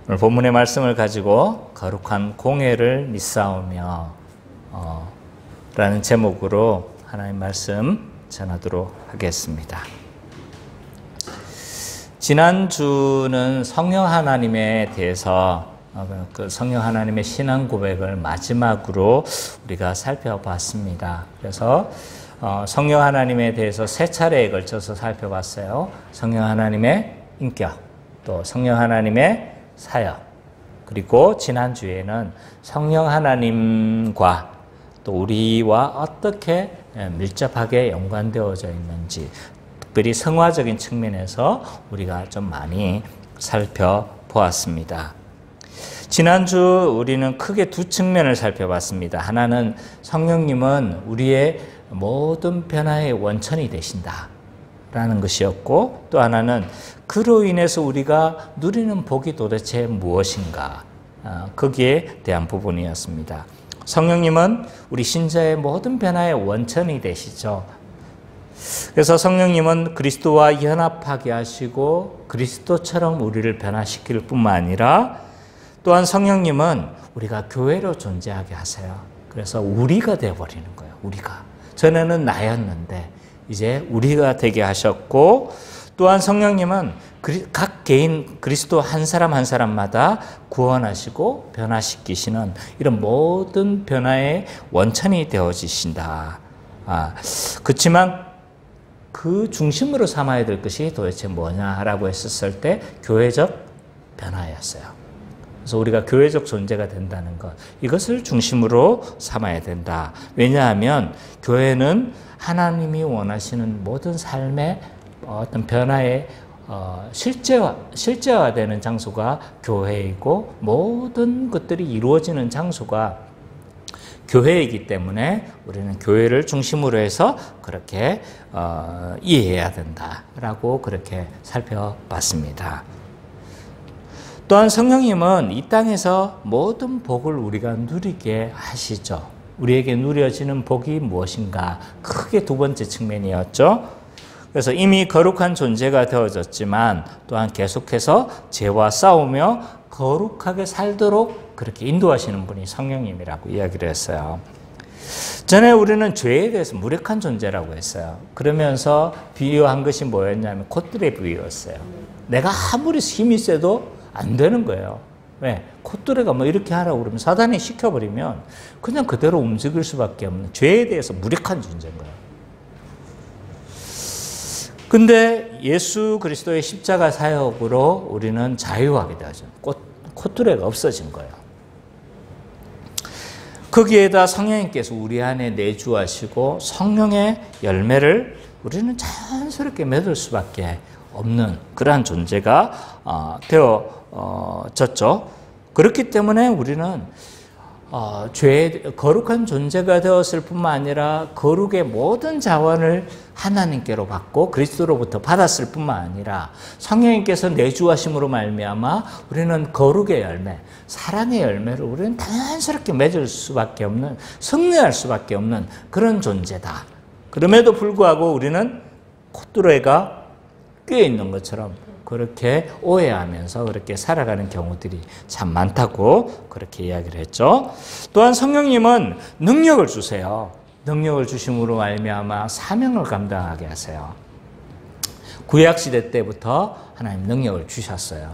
오늘 본문의 말씀을 가지고 거룩한 공예를 믿사오며 라는 제목으로 하나님 말씀 전하도록 하겠습니다. 지난주는 성령 하나님에 대해서 그 성령 하나님의 신앙 고백을 마지막으로 우리가 살펴봤습니다. 그래서 성령 하나님에 대해서 세 차례에 걸쳐서 살펴봤어요. 성령 하나님의 인격, 또 성령 하나님의 사역, 그리고 지난주에는 성령 하나님과 또 우리와 어떻게 밀접하게 연관되어져 있는지, 특별히 성화적인 측면에서 우리가 좀 많이 살펴보았습니다. 지난주 우리는 크게 두 측면을 살펴봤습니다. 하나는 성령님은 우리의 모든 변화의 원천이 되신다 라는 것이었고, 또 하나는 그로 인해서 우리가 누리는 복이 도대체 무엇인가, 거기에 대한 부분이었습니다. 성령님은 우리 신자의 모든 변화의 원천이 되시죠. 그래서 성령님은 그리스도와 연합하게 하시고 그리스도처럼 우리를 변화시킬 뿐만 아니라, 또한 성령님은 우리가 교회로 존재하게 하세요. 그래서 우리가 되어버리는 거예요. 우리가. 전에는 나였는데 이제 우리가 되게 하셨고, 또한 성령님은 각 개인 그리스도 한 사람 한 사람마다 구원하시고 변화시키시는 이런 모든 변화의 원천이 되어지신다. 그렇지만 그 중심으로 삼아야 될 것이 도대체 뭐냐라고 했었을 때 교회적 변화였어요. 그래서 우리가 교회적 존재가 된다는 것, 이것을 중심으로 삼아야 된다. 왜냐하면 교회는 하나님이 원하시는 모든 삶의 어떤 변화의 실제화되는 장소가 교회이고, 모든 것들이 이루어지는 장소가 교회이기 때문에 우리는 교회를 중심으로 해서 그렇게 이해해야 된다라고 그렇게 살펴봤습니다. 또한 성령님은 이 땅에서 모든 복을 우리가 누리게 하시죠. 우리에게 누려지는 복이 무엇인가, 크게 두 번째 측면이었죠. 그래서 이미 거룩한 존재가 되어졌지만 또한 계속해서 죄와 싸우며 거룩하게 살도록 그렇게 인도하시는 분이 성령님이라고 이야기를 했어요. 전에 우리는 죄에 대해서 무력한 존재라고 했어요. 그러면서 비유한 것이 뭐였냐면 콧들의 비유였어요. 내가 아무리 힘이 세도 안 되는 거예요. 왜? 콧뚜레가 뭐 이렇게 하라고 그러면 사단이 시켜버리면 그냥 그대로 움직일 수밖에 없는, 죄에 대해서 무력한 존재인 거예요. 근데 예수 그리스도의 십자가 사역으로 우리는 자유하게 되죠. 콧뚜레가 없어진 거예요. 거기에다 성령님께서 우리 안에 내주하시고 성령의 열매를 우리는 자연스럽게 맺을 수밖에 없는 그러한 존재가 되어졌죠. 그렇기 때문에 우리는 거룩한 존재가 되었을 뿐만 아니라 거룩의 모든 자원을 하나님께로 받고 그리스도로부터 받았을 뿐만 아니라 성령님께서 내주하심으로 말미암아 우리는 거룩의 열매, 사랑의 열매를 우리는 자연스럽게 맺을 수밖에 없는, 승리할 수밖에 없는 그런 존재다. 그럼에도 불구하고 우리는 콧뚜레가 꿰 있는 것처럼 그렇게 오해하면서 그렇게 살아가는 경우들이 참 많다고 그렇게 이야기를 했죠. 또한 성령님은 능력을 주세요. 능력을 주심으로 말미암아 사명을 감당하게 하세요. 구약시대 때부터 하나님 능력을 주셨어요.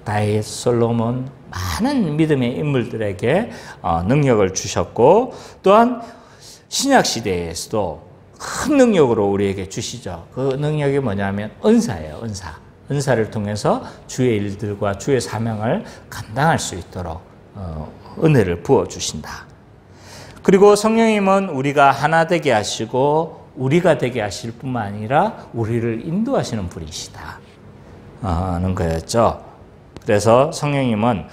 다윗, 솔로몬, 많은 믿음의 인물들에게 능력을 주셨고, 또한 신약시대에서도 큰 능력으로 우리에게 주시죠. 그 능력이 뭐냐면 은사예요. 은사를 통해서 주의 일들과 주의 사명을 감당할 수 있도록 은혜를 부어주신다. 그리고 성령님은 우리가 하나 되게 하시고 우리가 되게 하실 뿐만 아니라 우리를 인도하시는 분이시다 하는 거였죠. 그래서 성령님은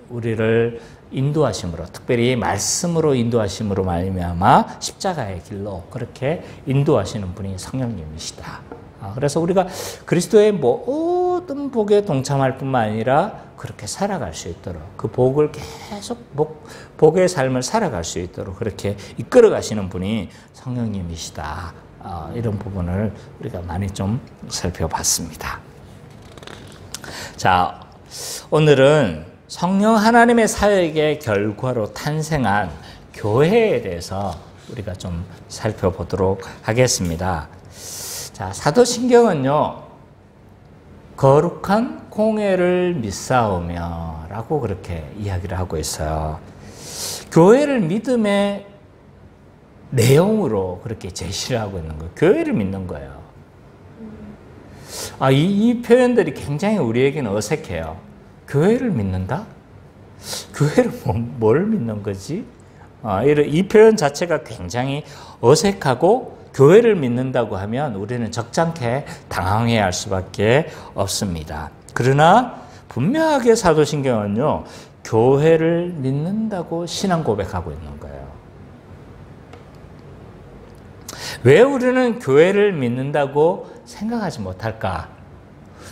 우리를 인도하심으로, 특별히 말씀으로 인도하심으로 말미암아 십자가의 길로 그렇게 인도하시는 분이 성령님이시다. 그래서 우리가 그리스도의 모든 복에 동참할 뿐만 아니라 그렇게 살아갈 수 있도록, 그 복을 계속 복의 삶을 살아갈 수 있도록 그렇게 이끌어 가시는 분이 성령님이시다. 이런 부분을 우리가 많이 좀 살펴봤습니다. 자, 오늘은 성령 하나님의 사역의 결과로 탄생한 교회에 대해서 우리가 좀 살펴보도록 하겠습니다. 자, 사도신경은요, 거룩한 공회를 믿사오며 라고 그렇게 이야기를 하고 있어요. 교회를 믿음의 내용으로 그렇게 제시를 하고 있는 거예요. 교회를 믿는 거예요. 이 표현들이 굉장히 우리에게는 어색해요. 교회를 믿는다? 교회를 뭘 믿는 거지? 이 표현 자체가 굉장히 어색하고 교회를 믿는다고 하면 우리는 적잖게 당황해야 할 수밖에 없습니다. 그러나 분명하게 사도신경은요, 교회를 믿는다고 신앙 고백하고 있는 거예요. 왜 우리는 교회를 믿는다고 생각하지 못할까?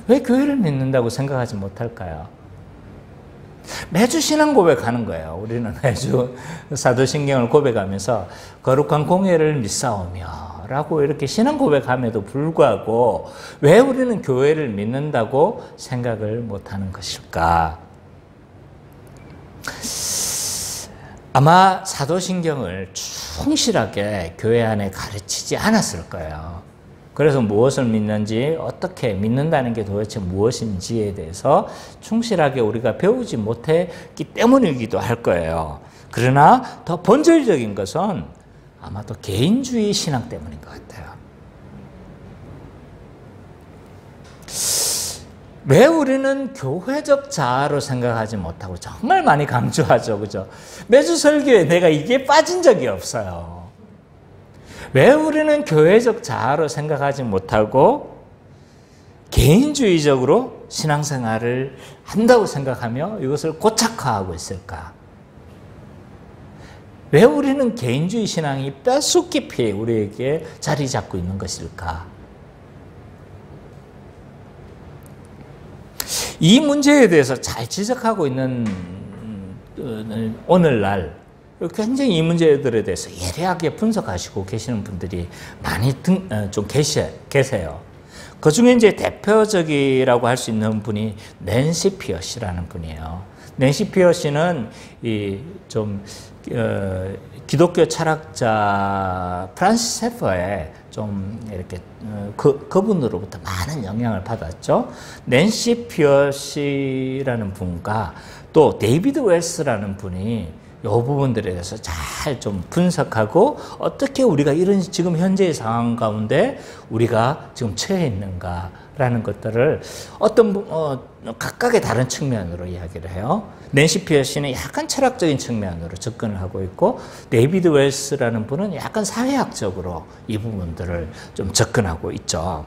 왜 교회를 믿는다고 생각하지 못할까요? 매주 신앙 고백하는 거예요. 우리는 매주 사도신경을 고백하면서 거룩한 공회를 믿사오며 라고 이렇게 신앙 고백함에도 불구하고 왜 우리는 교회를 믿는다고 생각을 못하는 것일까? 아마 사도신경을 충실하게 교회 안에 가르치지 않았을 거예요. 그래서 무엇을 믿는지, 어떻게 믿는다는 게 도대체 무엇인지에 대해서 충실하게 우리가 배우지 못했기 때문이기도 할 거예요. 그러나 더 본질적인 것은 아마도 개인주의 신앙 때문인 것 같아요. 왜 우리는 교회적 자아로 생각하지 못하고 정말 많이 강조하죠, 그죠? 매주 설교에 내가 이게 빠진 적이 없어요. 왜 우리는 교회적 자아로 생각하지 못하고 개인주의적으로 신앙생활을 한다고 생각하며 이것을 고착화하고 있을까? 왜 우리는 개인주의 신앙이 뼛속 깊이 우리에게 자리 잡고 있는 것일까? 이 문제에 대해서 잘 지적하고 있는 오늘날 굉장히 이 문제들에 대해서 예리하게 분석하시고 계시는 분들이 많이 좀 계세요. 그 중에 이제 대표적이라고 할 수 있는 분이 낸시 피어시라는 분이에요. 낸시 피어시는 기독교 철학자 프란시스 세퍼의 좀 이렇게 그분으로부터 많은 영향을 받았죠. 낸시 피어시라는 분과 또 데이비드 웰스라는 분이 이 부분들에 대해서 잘 좀 분석하고 어떻게 우리가 이런 지금 현재의 상황 가운데 우리가 지금 처해 있는가라는 것들을 각각의 다른 측면으로 이야기를 해요. 낸시 피어시는 약간 철학적인 측면으로 접근을 하고 있고 데이비드 웰스라는 분은 약간 사회학적으로 이 부분들을 좀 접근하고 있죠.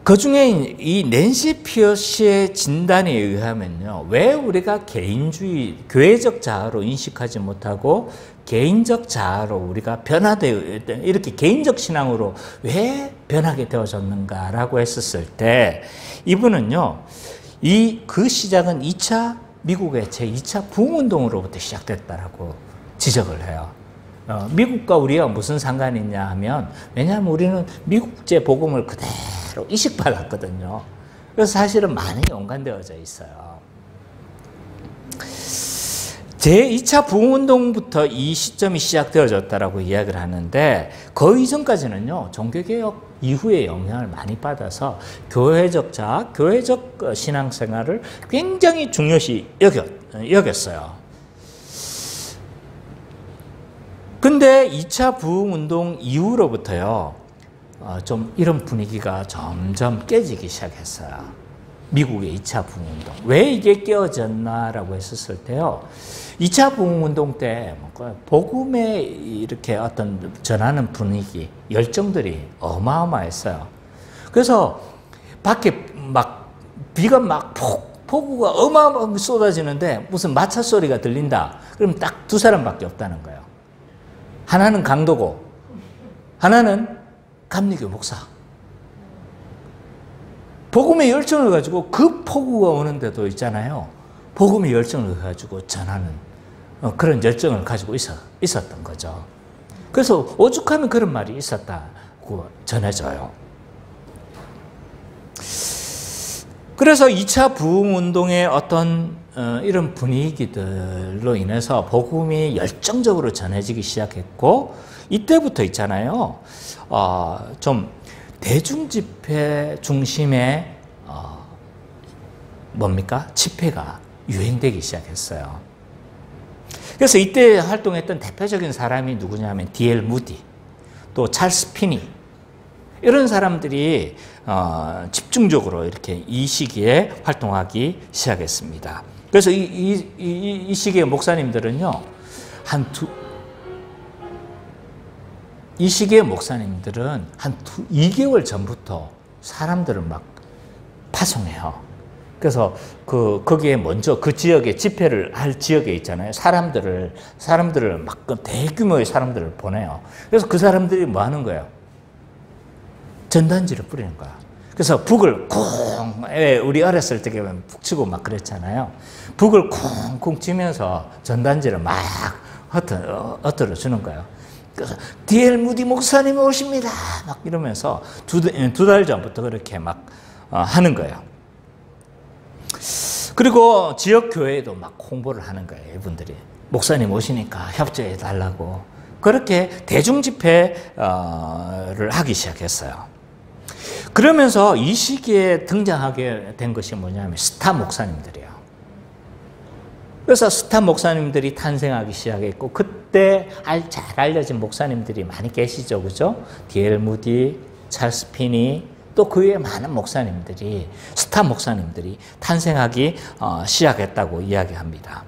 그 중에 이 낸시 피어시의 진단에 의하면요, 왜 우리가 교회적 자아로 인식하지 못하고 개인적 자아로 우리가 이렇게 개인적 신앙으로 왜 변하게 되어졌는가라고 했었을 때, 이분은요, 그 시작은 미국의 제2차 부흥운동으로부터 시작됐다라고 지적을 해요. 미국과 우리가 무슨 상관이 있냐 하면, 왜냐하면 우리는 미국제 복음을 그대로 이식받았거든요. 그래서 사실은 많이 연관되어져 있어요. 제2차 부흥운동부터 이 시점이 시작되어졌다라고 이야기를 하는데, 그 이전까지는요, 종교개혁 이후에 영향을 많이 받아서 교회적 신앙생활을 굉장히 중요시 여겼어요. 근데 2차 부흥운동 이후로부터요, 좀 이런 분위기가 점점 깨지기 시작했어요. 미국의 2차 부흥운동. 왜 이게 깨어졌나라고 했었을 때요, 2차 부흥운동 때 복음에 이렇게 어떤 전하는 분위기, 열정들이 어마어마했어요. 그래서 밖에 비가 폭우가 어마어마하게 쏟아지는데 무슨 마차 소리가 들린다. 그럼 딱 두 사람밖에 없다는 거예요. 하나는 강도고 하나는 감리교 목사. 복음의 열정을 가지고 그 폭우가 오는데도 있잖아요. 복음의 열정을 가지고 전하는 그런 열정을 가지고 있었던 거죠. 그래서 오죽하면 그런 말이 있었다고 전해져요. 그래서 2차 부흥운동의 어떤 이런 분위기들로 인해서 복음이 열정적으로 전해지기 시작했고, 이때부터 있잖아요. 좀 대중집회 중심의 뭡니까? 집회가 유행되기 시작했어요. 그래서 이때 활동했던 대표적인 사람이 누구냐면 D.L. 무디, 또 찰스 피니, 이런 사람들이 집중적으로 이렇게 이 시기에 활동하기 시작했습니다. 그래서 이 시기의 목사님들은요, 이 시기의 목사님들은 2개월 전부터 사람들을 막 파송해요. 그래서 거기에 먼저 그 지역에 집회를 할 지역에 있잖아요. 사람들을 막 대규모의 사람들을 보내요. 그래서 그 사람들이 뭐 하는 거예요? 전단지를 뿌리는 거야. 그래서 북을 쿵, 우리 어렸을 때 북 치고 막 그랬잖아요. 북을 쿵쿵 치면서 전단지를 막 흩어져 주는 거예요. 그래서 D.L. 무디 목사님이 오십니다. 막 이러면서 두 달 전부터 그렇게 막 하는 거예요. 그리고 지역 교회에도 막 홍보를 하는 거예요. 이분들이 목사님 오시니까 협조해 달라고. 그렇게 대중 집회를 하기 시작했어요. 그러면서 이 시기에 등장하게 된 것이 뭐냐면 스타 목사님들이에요. 그래서 스타 목사님들이 탄생하기 시작했고, 그때 잘 알려진 목사님들이 많이 계시죠, 그죠? D.L. 무디, 찰스 피니, 또 그 외에 많은 목사님들이, 스타 목사님들이 탄생하기 시작했다고 이야기합니다.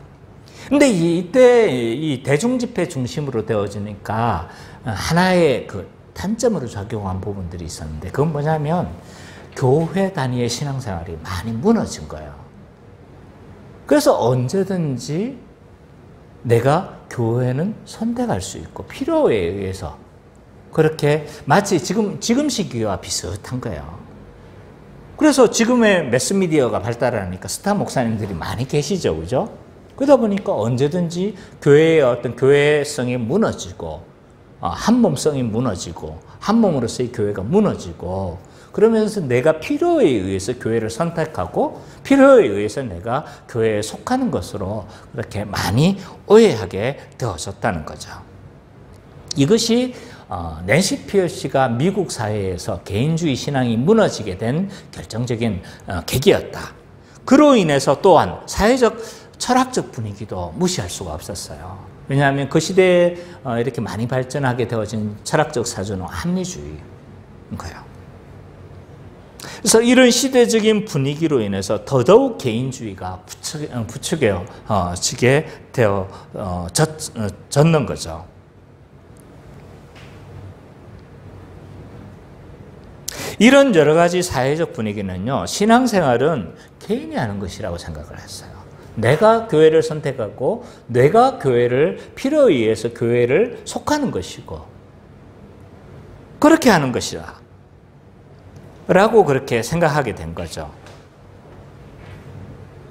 근데 이때 이 대중집회 중심으로 되어지니까 하나의 단점으로 작용한 부분들이 있었는데, 그건 뭐냐면 교회 단위의 신앙생활이 많이 무너진 거예요. 그래서 언제든지 내가 교회는 선택할 수 있고, 필요에 의해서 그렇게 마치 지금 시기와 비슷한 거예요. 그래서 지금의 매스미디어가 발달하니까 스타 목사님들이 많이 계시죠, 그죠? 그러다 보니까 언제든지 교회의 어떤 교회성이 무너지고, 한몸성이 무너지고, 한몸으로서의 교회가 무너지고, 그러면서 내가 필요에 의해서 교회를 선택하고, 필요에 의해서 내가 교회에 속하는 것으로 그렇게 많이 오해하게 되어졌다는 거죠. 이것이 낸시 피어시가 미국 사회에서 개인주의 신앙이 무너지게 된 결정적인 계기였다. 그로 인해서 또한 사회적 철학적 분위기도 무시할 수가 없었어요. 왜냐하면 그 시대에 이렇게 많이 발전하게 되어진 철학적 사조는 합리주의인 거예요. 그래서 이런 시대적인 분위기로 인해서 더더욱 개인주의가 부추겨지게 되어졌는 거죠. 이런 여러 가지 사회적 분위기는요, 신앙생활은 개인이 하는 것이라고 생각을 했어요. 내가 교회를 선택하고, 내가 교회를 필요에 의해서 교회를 속하는 것이고, 그렇게 하는 것이다 라고 그렇게 생각하게 된 거죠.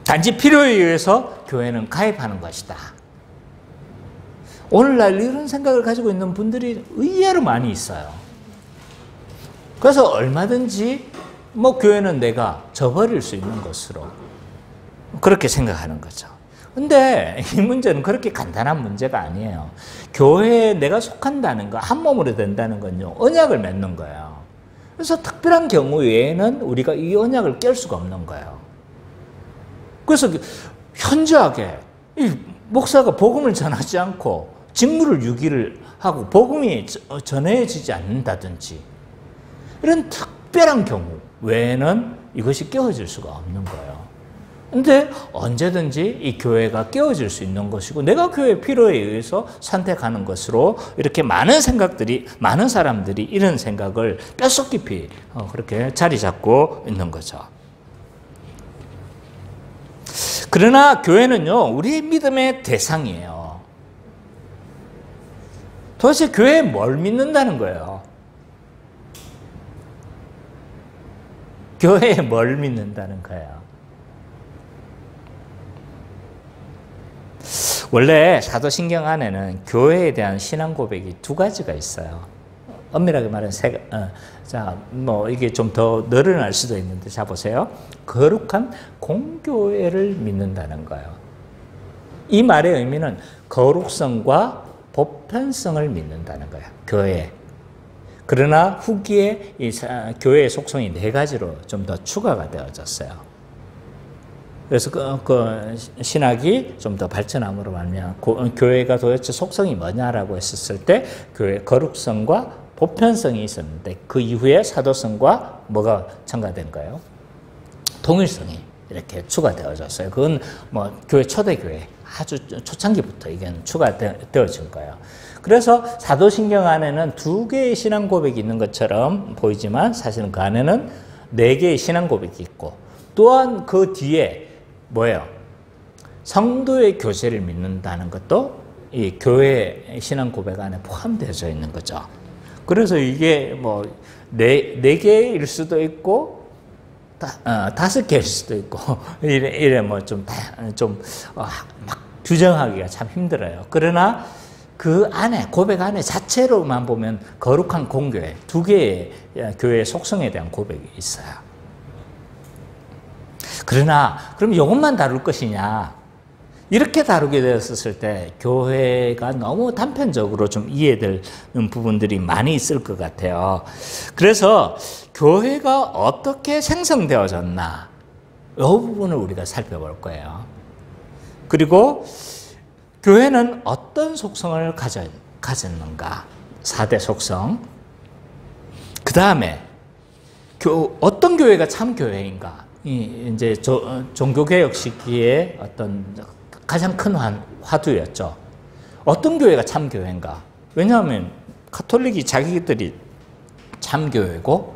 단지 필요에 의해서 교회는 가입하는 것이다. 오늘날 이런 생각을 가지고 있는 분들이 의외로 많이 있어요. 그래서 얼마든지 교회는 내가 저버릴 수 있는 것으로 그렇게 생각하는 거죠. 근데 이 문제는 그렇게 간단한 문제가 아니에요. 교회에 내가 속한다는 거, 한 몸으로 된다는 건요, 언약을 맺는 거예요. 그래서 특별한 경우 외에는 우리가 이 언약을 깰 수가 없는 거예요. 그래서 현저하게 이 목사가 복음을 전하지 않고 직무를 유기를 하고 복음이 전해지지 않는다든지, 이런 특별한 경우 외에는 이것이 깨어질 수가 없는 거예요. 근데 언제든지 이 교회가 깨어질 수 있는 것이고, 내가 교회 필요에 의해서 선택하는 것으로 이렇게 많은 사람들이 이런 생각을 뼛속 깊이 그렇게 자리 잡고 있는 거죠. 그러나 교회는요, 우리의 믿음의 대상이에요. 도대체 교회에 뭘 믿는다는 거예요? 교회에 뭘 믿는다는 거예요? 원래 사도신경 안에는 교회에 대한 신앙 고백이 두 가지가 있어요. 엄밀하게 말하면 자, 뭐 이게 좀 더 늘어날 수도 있는데, 자 보세요. 거룩한 공교회를 믿는다는 거예요. 이 말의 의미는 거룩성과 보편성을 믿는다는 거예요. 교회. 그러나 후기에 이 교회의 속성이 4가지로 좀 더 추가가 되어졌어요. 그래서 그 신학이 좀 더 발전함으로 말미암아 교회가 도대체 속성이 뭐냐라고 했었을 때 교회 거룩성과 보편성이 있었는데, 그 이후에 사도성과 뭐가 첨가된 거예요? 통일성이 이렇게 추가되어졌어요. 그건 뭐 교회 초대교회 아주 초창기부터 이게 추가되어진 거예요. 그래서 사도신경 안에는 2개의 신앙 고백이 있는 것처럼 보이지만 사실은 그 안에는 4개의 신앙 고백이 있고, 또한 그 뒤에 뭐예요? 성도의 교제를 믿는다는 것도 이 교회 신앙 고백 안에 포함되어 있는 거죠. 그래서 이게 뭐 4개일 수도 있고 5개일 수도 있고 이래 뭐 좀 막 규정하기가 참 힘들어요. 그러나 그 안에 고백 안에 자체로만 보면 거룩한 공교회 2개의 교회의 속성에 대한 고백이 있어요. 그러나 그럼 이것만 다룰 것이냐? 이렇게 다루게 되었을 때 교회가 너무 단편적으로 좀 이해되는 부분들이 많이 있을 것 같아요. 그래서 교회가 어떻게 생성되어졌나, 이 부분을 우리가 살펴볼 거예요. 그리고 교회는 어떤 속성을 가졌는가, 4대 속성. 그 다음에 어떤 교회가 참 교회인가, 이제 종교개혁 시기에 어떤 가장 큰 화두였죠. 어떤 교회가 참 교회인가? 왜냐하면 가톨릭이 자기들이 참 교회고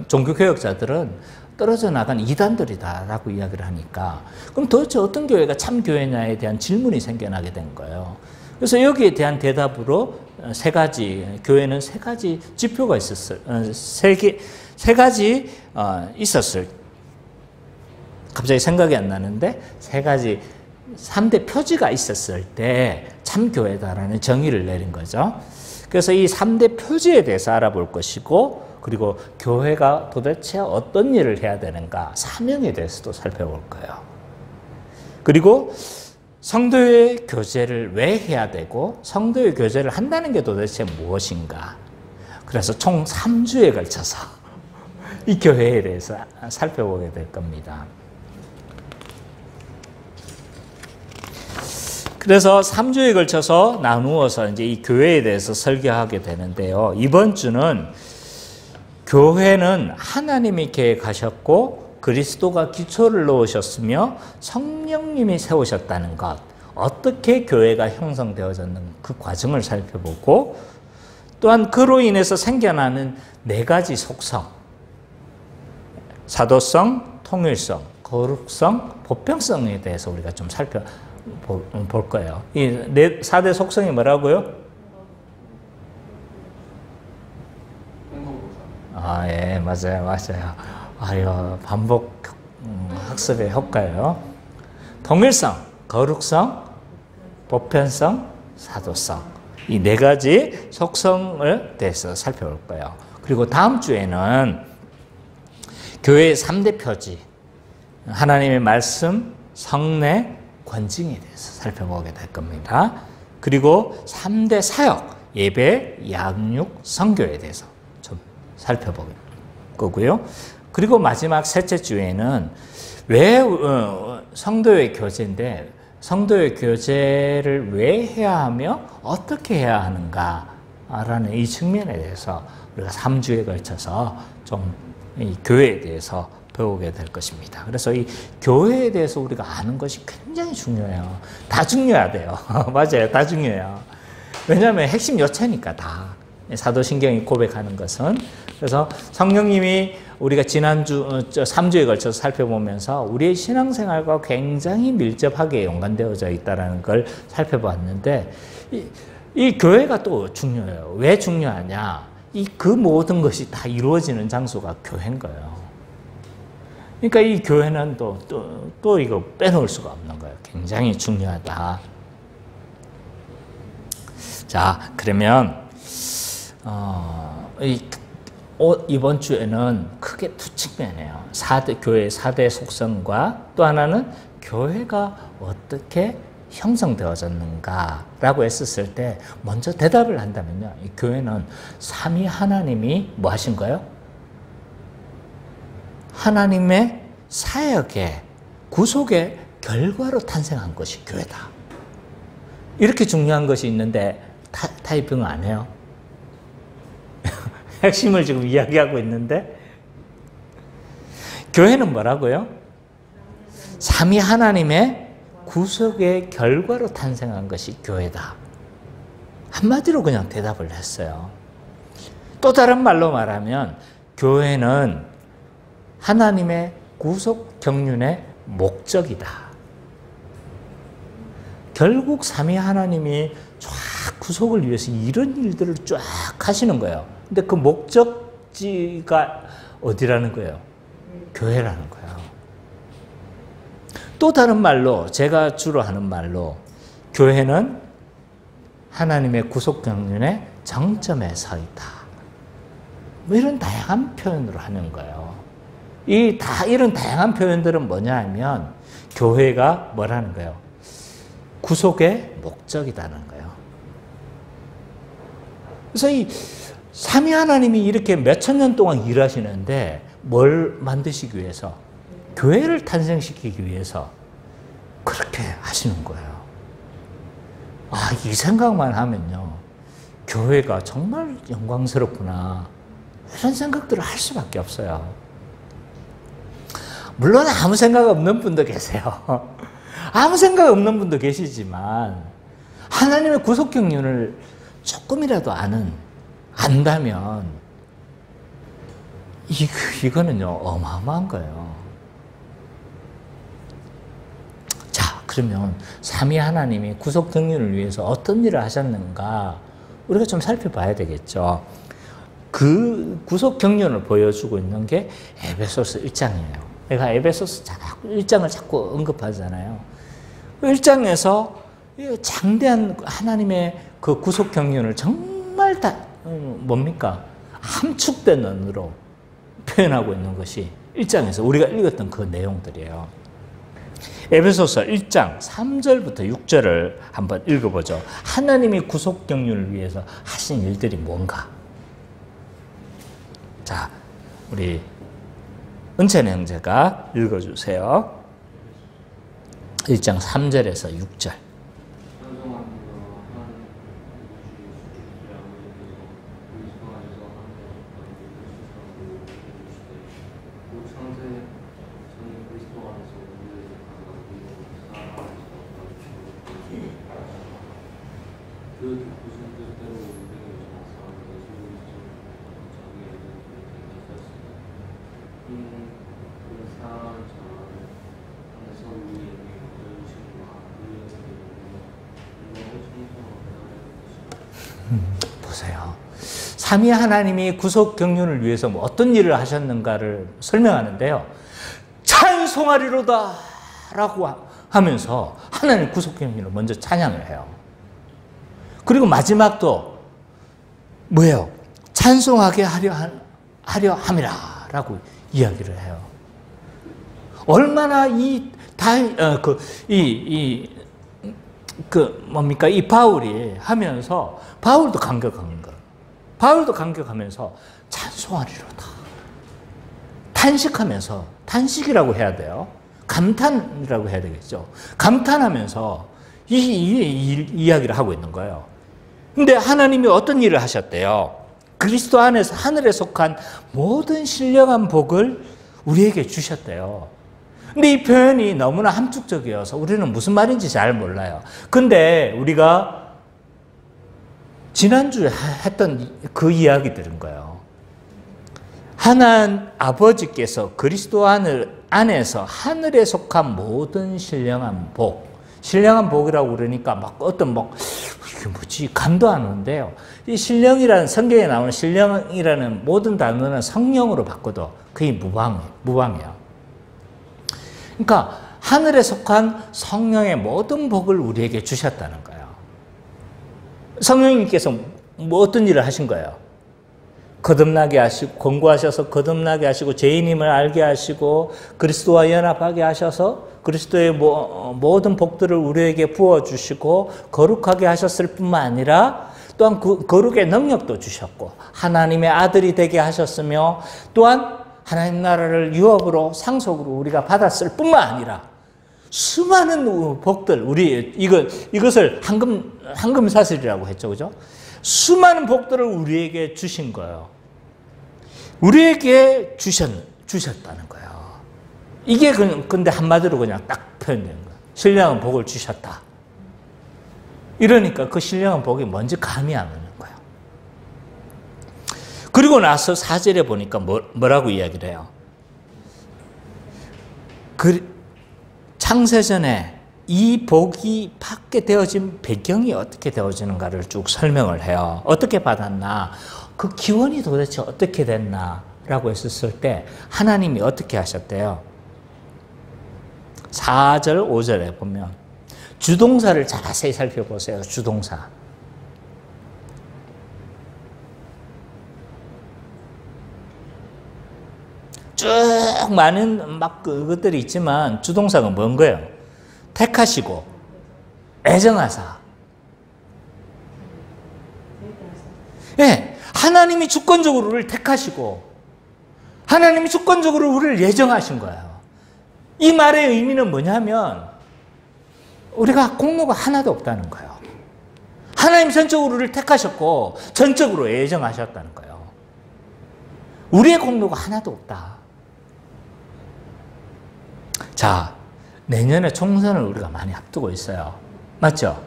종교개혁자들은 떨어져 나간 이단들이다라고 이야기를 하니까, 그럼 도대체 어떤 교회가 참 교회냐에 대한 질문이 생겨나게 된 거예요. 그래서 여기에 대한 대답으로 3가지, 교회는 3가지 지표가 있었어요. 3가지 있었을. 갑자기 생각이 안 나는데 3가지 3대 표지가 있었을 때 참교회다라는 정의를 내린 거죠. 그래서 이 3대 표지에 대해서 알아볼 것이고, 그리고 교회가 도대체 어떤 일을 해야 되는가, 사명에 대해서도 살펴볼 거예요. 그리고 성도의 교제를 왜 해야 되고 성도의 교제를 한다는 게 도대체 무엇인가. 그래서 총 3주에 걸쳐서 이 교회에 대해서 살펴보게 될 겁니다. 그래서 3주에 걸쳐서 나누어서 이제 이 교회에 대해서 설교하게 되는데요. 이번 주는 교회는 하나님이 계획하셨고 그리스도가 기초를 놓으셨으며 성령님이 세우셨다는 것, 어떻게 교회가 형성되어졌는 그 과정을 살펴보고, 또한 그로 인해서 생겨나는 4가지 속성, 사도성, 통일성, 거룩성, 보편성에 대해서 우리가 좀 볼 거예요. 이 4대 속성이 뭐라고요? 아, 예, 맞아요. 아유, 반복 학습의 효과예요. 통일성, 거룩성, 보편성, 사도성. 이 4가지 속성을 대해서 살펴볼 거예요. 그리고 다음 주에는 교회의 3대 표지, 하나님의 말씀, 성례, 권징에 대해서 살펴보게 될 겁니다. 그리고 3대 사역, 예배, 양육, 선교에 대해서 좀 살펴볼 거고요. 그리고 마지막 셋째 주에는 왜 성도의 교제인데 성도의 교제를 왜 해야 하며 어떻게 해야 하는가라는 이 측면에 대해서 우리가 3주에 걸쳐서 좀 이 교회에 대해서 배우게 될 것입니다. 그래서 이 교회에 대해서 우리가 아는 것이 굉장히 중요해요. 다 중요하대요. 맞아요. 다 중요해요. 왜냐하면 핵심 요체니까 다. 사도신경이 고백하는 것은. 그래서 성령님이 우리가 지난주 3주에 걸쳐서 살펴보면서 우리의 신앙생활과 굉장히 밀접하게 연관되어져 있다는 걸 살펴봤는데 이 교회가 또 중요해요. 왜 중요하냐? 그 모든 것이 다 이루어지는 장소가 교회인 거예요. 그러니까 이 교회는 또 이거 빼놓을 수가 없는 거예요. 굉장히 중요하다. 자, 그러면 이번 주에는 크게 두 측면이에요. 교회의 4대 속성과 또 하나는 교회가 어떻게 형성되어졌는가라고 했었을 때 먼저 대답을 한다면요. 이 교회는 삼위 하나님이 뭐 하신 거예요? 하나님의 사역의 구속의 결과로 탄생한 것이 교회다. 이렇게 중요한 것이 있는데 타이핑 안 해요. 핵심을 지금 이야기하고 있는데 교회는 뭐라고요? 삼위 하나님의 구속의 결과로 탄생한 것이 교회다. 한마디로 그냥 대답을 했어요. 또 다른 말로 말하면 교회는 하나님의 구속 경륜의 목적이다. 결국 삼위 하나님이 쫙 구속을 위해서 이런 일들을 쫙 하시는 거예요. 근데 그 목적지가 어디라는 거예요? 교회라는 거예요. 또 다른 말로, 제가 주로 하는 말로 교회는 하나님의 구속 경륜의 정점에 서 있다. 뭐 이런 다양한 표현으로 하는 거예요. 이런 다양한 표현들은 뭐냐 하면 교회가 뭐라는 거예요? 구속의 목적이라는 거예요. 그래서 이 삼위 하나님이 이렇게 몇천 년 동안 일하시는데 뭘 만드시기 위해서? 교회를 탄생시키기 위해서 그렇게 하시는 거예요. 이 생각만 하면요. 교회가 정말 영광스럽구나. 이런 생각들을 할 수밖에 없어요. 물론 아무 생각 없는 분도 계세요. 아무 생각 없는 분도 계시지만 하나님의 구속 경륜을 조금이라도 안다면 이거는요 어마어마한 거예요. 자, 그러면 삼위 하나님이 구속 경륜을 위해서 어떤 일을 하셨는가 우리가 좀 살펴봐야 되겠죠. 그 구속 경륜을 보여주고 있는 게 에베소서 1장이에요. 내가 에베소서 1장을 자꾸 언급하잖아요. 1장에서 장대한 하나님의 그 구속 경륜을 정말 뭡니까? 함축된 언어로 표현하고 있는 것이 1장에서 우리가 읽었던 그 내용들이에요. 에베소서 1장 3절부터 6절을 한번 읽어보죠. 하나님이 구속 경륜을 위해서 하신 일들이 뭔가? 자, 우리 은찬 형제가 읽어주세요. 1장 3절에서 6절. 보세요. 삼위 하나님이 구속 경륜을 위해서 어떤 일을 하셨는가를 설명하는데요. 찬송하리로다 라고 하면서 하나님 구속 경륜을 먼저 찬양을 해요. 그리고 마지막도 뭐예요? 찬송하게 하려 함이라 라고 이야기를 해요. 얼마나 이 바울이 하면서 바울도 감격한 거예요. 바울도 감격하면서 찬송하리로다. 탄식하면서, 탄식이라고 해야 돼요. 감탄이라고 해야 되겠죠. 감탄하면서 이 이야기를 하고 있는 거예요. 근데 하나님이 어떤 일을 하셨대요? 그리스도 안에서 하늘에 속한 모든 신령한 복을 우리에게 주셨대요. 근데 이 표현이 너무나 함축적이어서 우리는 무슨 말인지 잘 몰라요. 근데 우리가 지난주에 했던 그 이야기 들은 거예요. 하나님 아버지께서 그리스도 안에서 하늘에 속한 모든 신령한 복, 신령한 복이라고 그러니까 이게 뭐지? 감도 안 오는데요. 이 신령이라는, 성경에 나오는 신령이라는 모든 단어는 성령으로 바꿔도 거의 무방해요. 그러니까 하늘에 속한 성령의 모든 복을 우리에게 주셨다는 거예요. 성령님께서 어떤 일을 하신 거예요? 거듭나게 하시고, 권고하셔서 거듭나게 하시고, 죄인임을 알게 하시고, 그리스도와 연합하게 하셔서 그리스도의 모든 복들을 우리에게 부어주시고 거룩하게 하셨을 뿐만 아니라 또한 그 거룩의 능력도 주셨고 하나님의 아들이 되게 하셨으며 또한 하나님 나라를 유업으로 상속으로 우리가 받았을 뿐만 아니라 수많은 복들, 우리 이것을 황금사슬이라고 했죠, 그죠? 수많은 복들을 우리에게 주신 거예요. 우리에게 주셨다는 거예요. 이게 근데 한마디로 그냥 딱 표현된 거예요. 신령한 복을 주셨다. 이러니까 그 신령한 복이 뭔지 감이 안 오는 거예요. 그리고 나서 4절에 보니까 뭐라고 이야기를 해요? 창세전에 이 복이 받게 되어진 배경이 어떻게 되어지는가를 쭉 설명을 해요. 어떻게 받았나? 그 기원이 도대체 어떻게 됐나? 라고 했었을 때 하나님이 어떻게 하셨대요? 4절, 5절에 보면 주동사를 자세히 살펴보세요. 주동사. 쭉 많은 그것들이 있지만 주동사가 뭔 거예요? 택하시고 애정하사. 예, 하나님이 주권적으로 우리를 택하시고 하나님이 주권적으로 우리를 예정하신 거예요. 이 말의 의미는 뭐냐면 우리가 공로가 하나도 없다는 거예요. 하나님 전적으로 우리를 택하셨고 전적으로 예정하셨다는 거예요. 우리의 공로가 하나도 없다. 자, 내년에 총선을 우리가 많이 앞두고 있어요. 맞죠?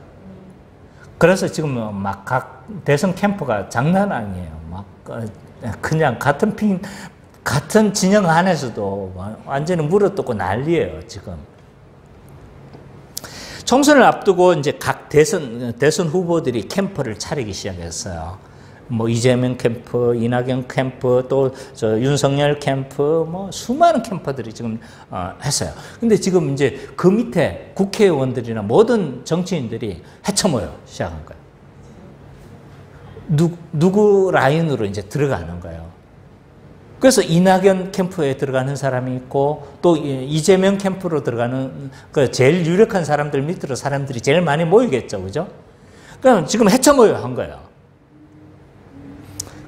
그래서 지금 막 각 대선 캠프가 장난 아니에요. 막 그냥 같은 진영 안에서도 완전히 물어뜯고 난리예요, 지금. 총선을 앞두고 이제 각 대선 후보들이 캠프를 차리기 시작했어요. 뭐 이재명 캠프, 이낙연 캠프, 또 저 윤석열 캠프, 뭐 수많은 캠프들이 지금 했어요. 근데 지금 이제 그 밑에 국회의원들이나 모든 정치인들이 헤쳐모여 시작한 거예요. 누구 라인으로 이제 들어가는 거예요. 그래서 이낙연 캠프에 들어가는 사람이 있고 또 이재명 캠프로 들어가는 그 제일 유력한 사람들 밑으로 사람들이 제일 많이 모이겠죠, 그죠? 그럼 지금 헤쳐모여 한 거예요.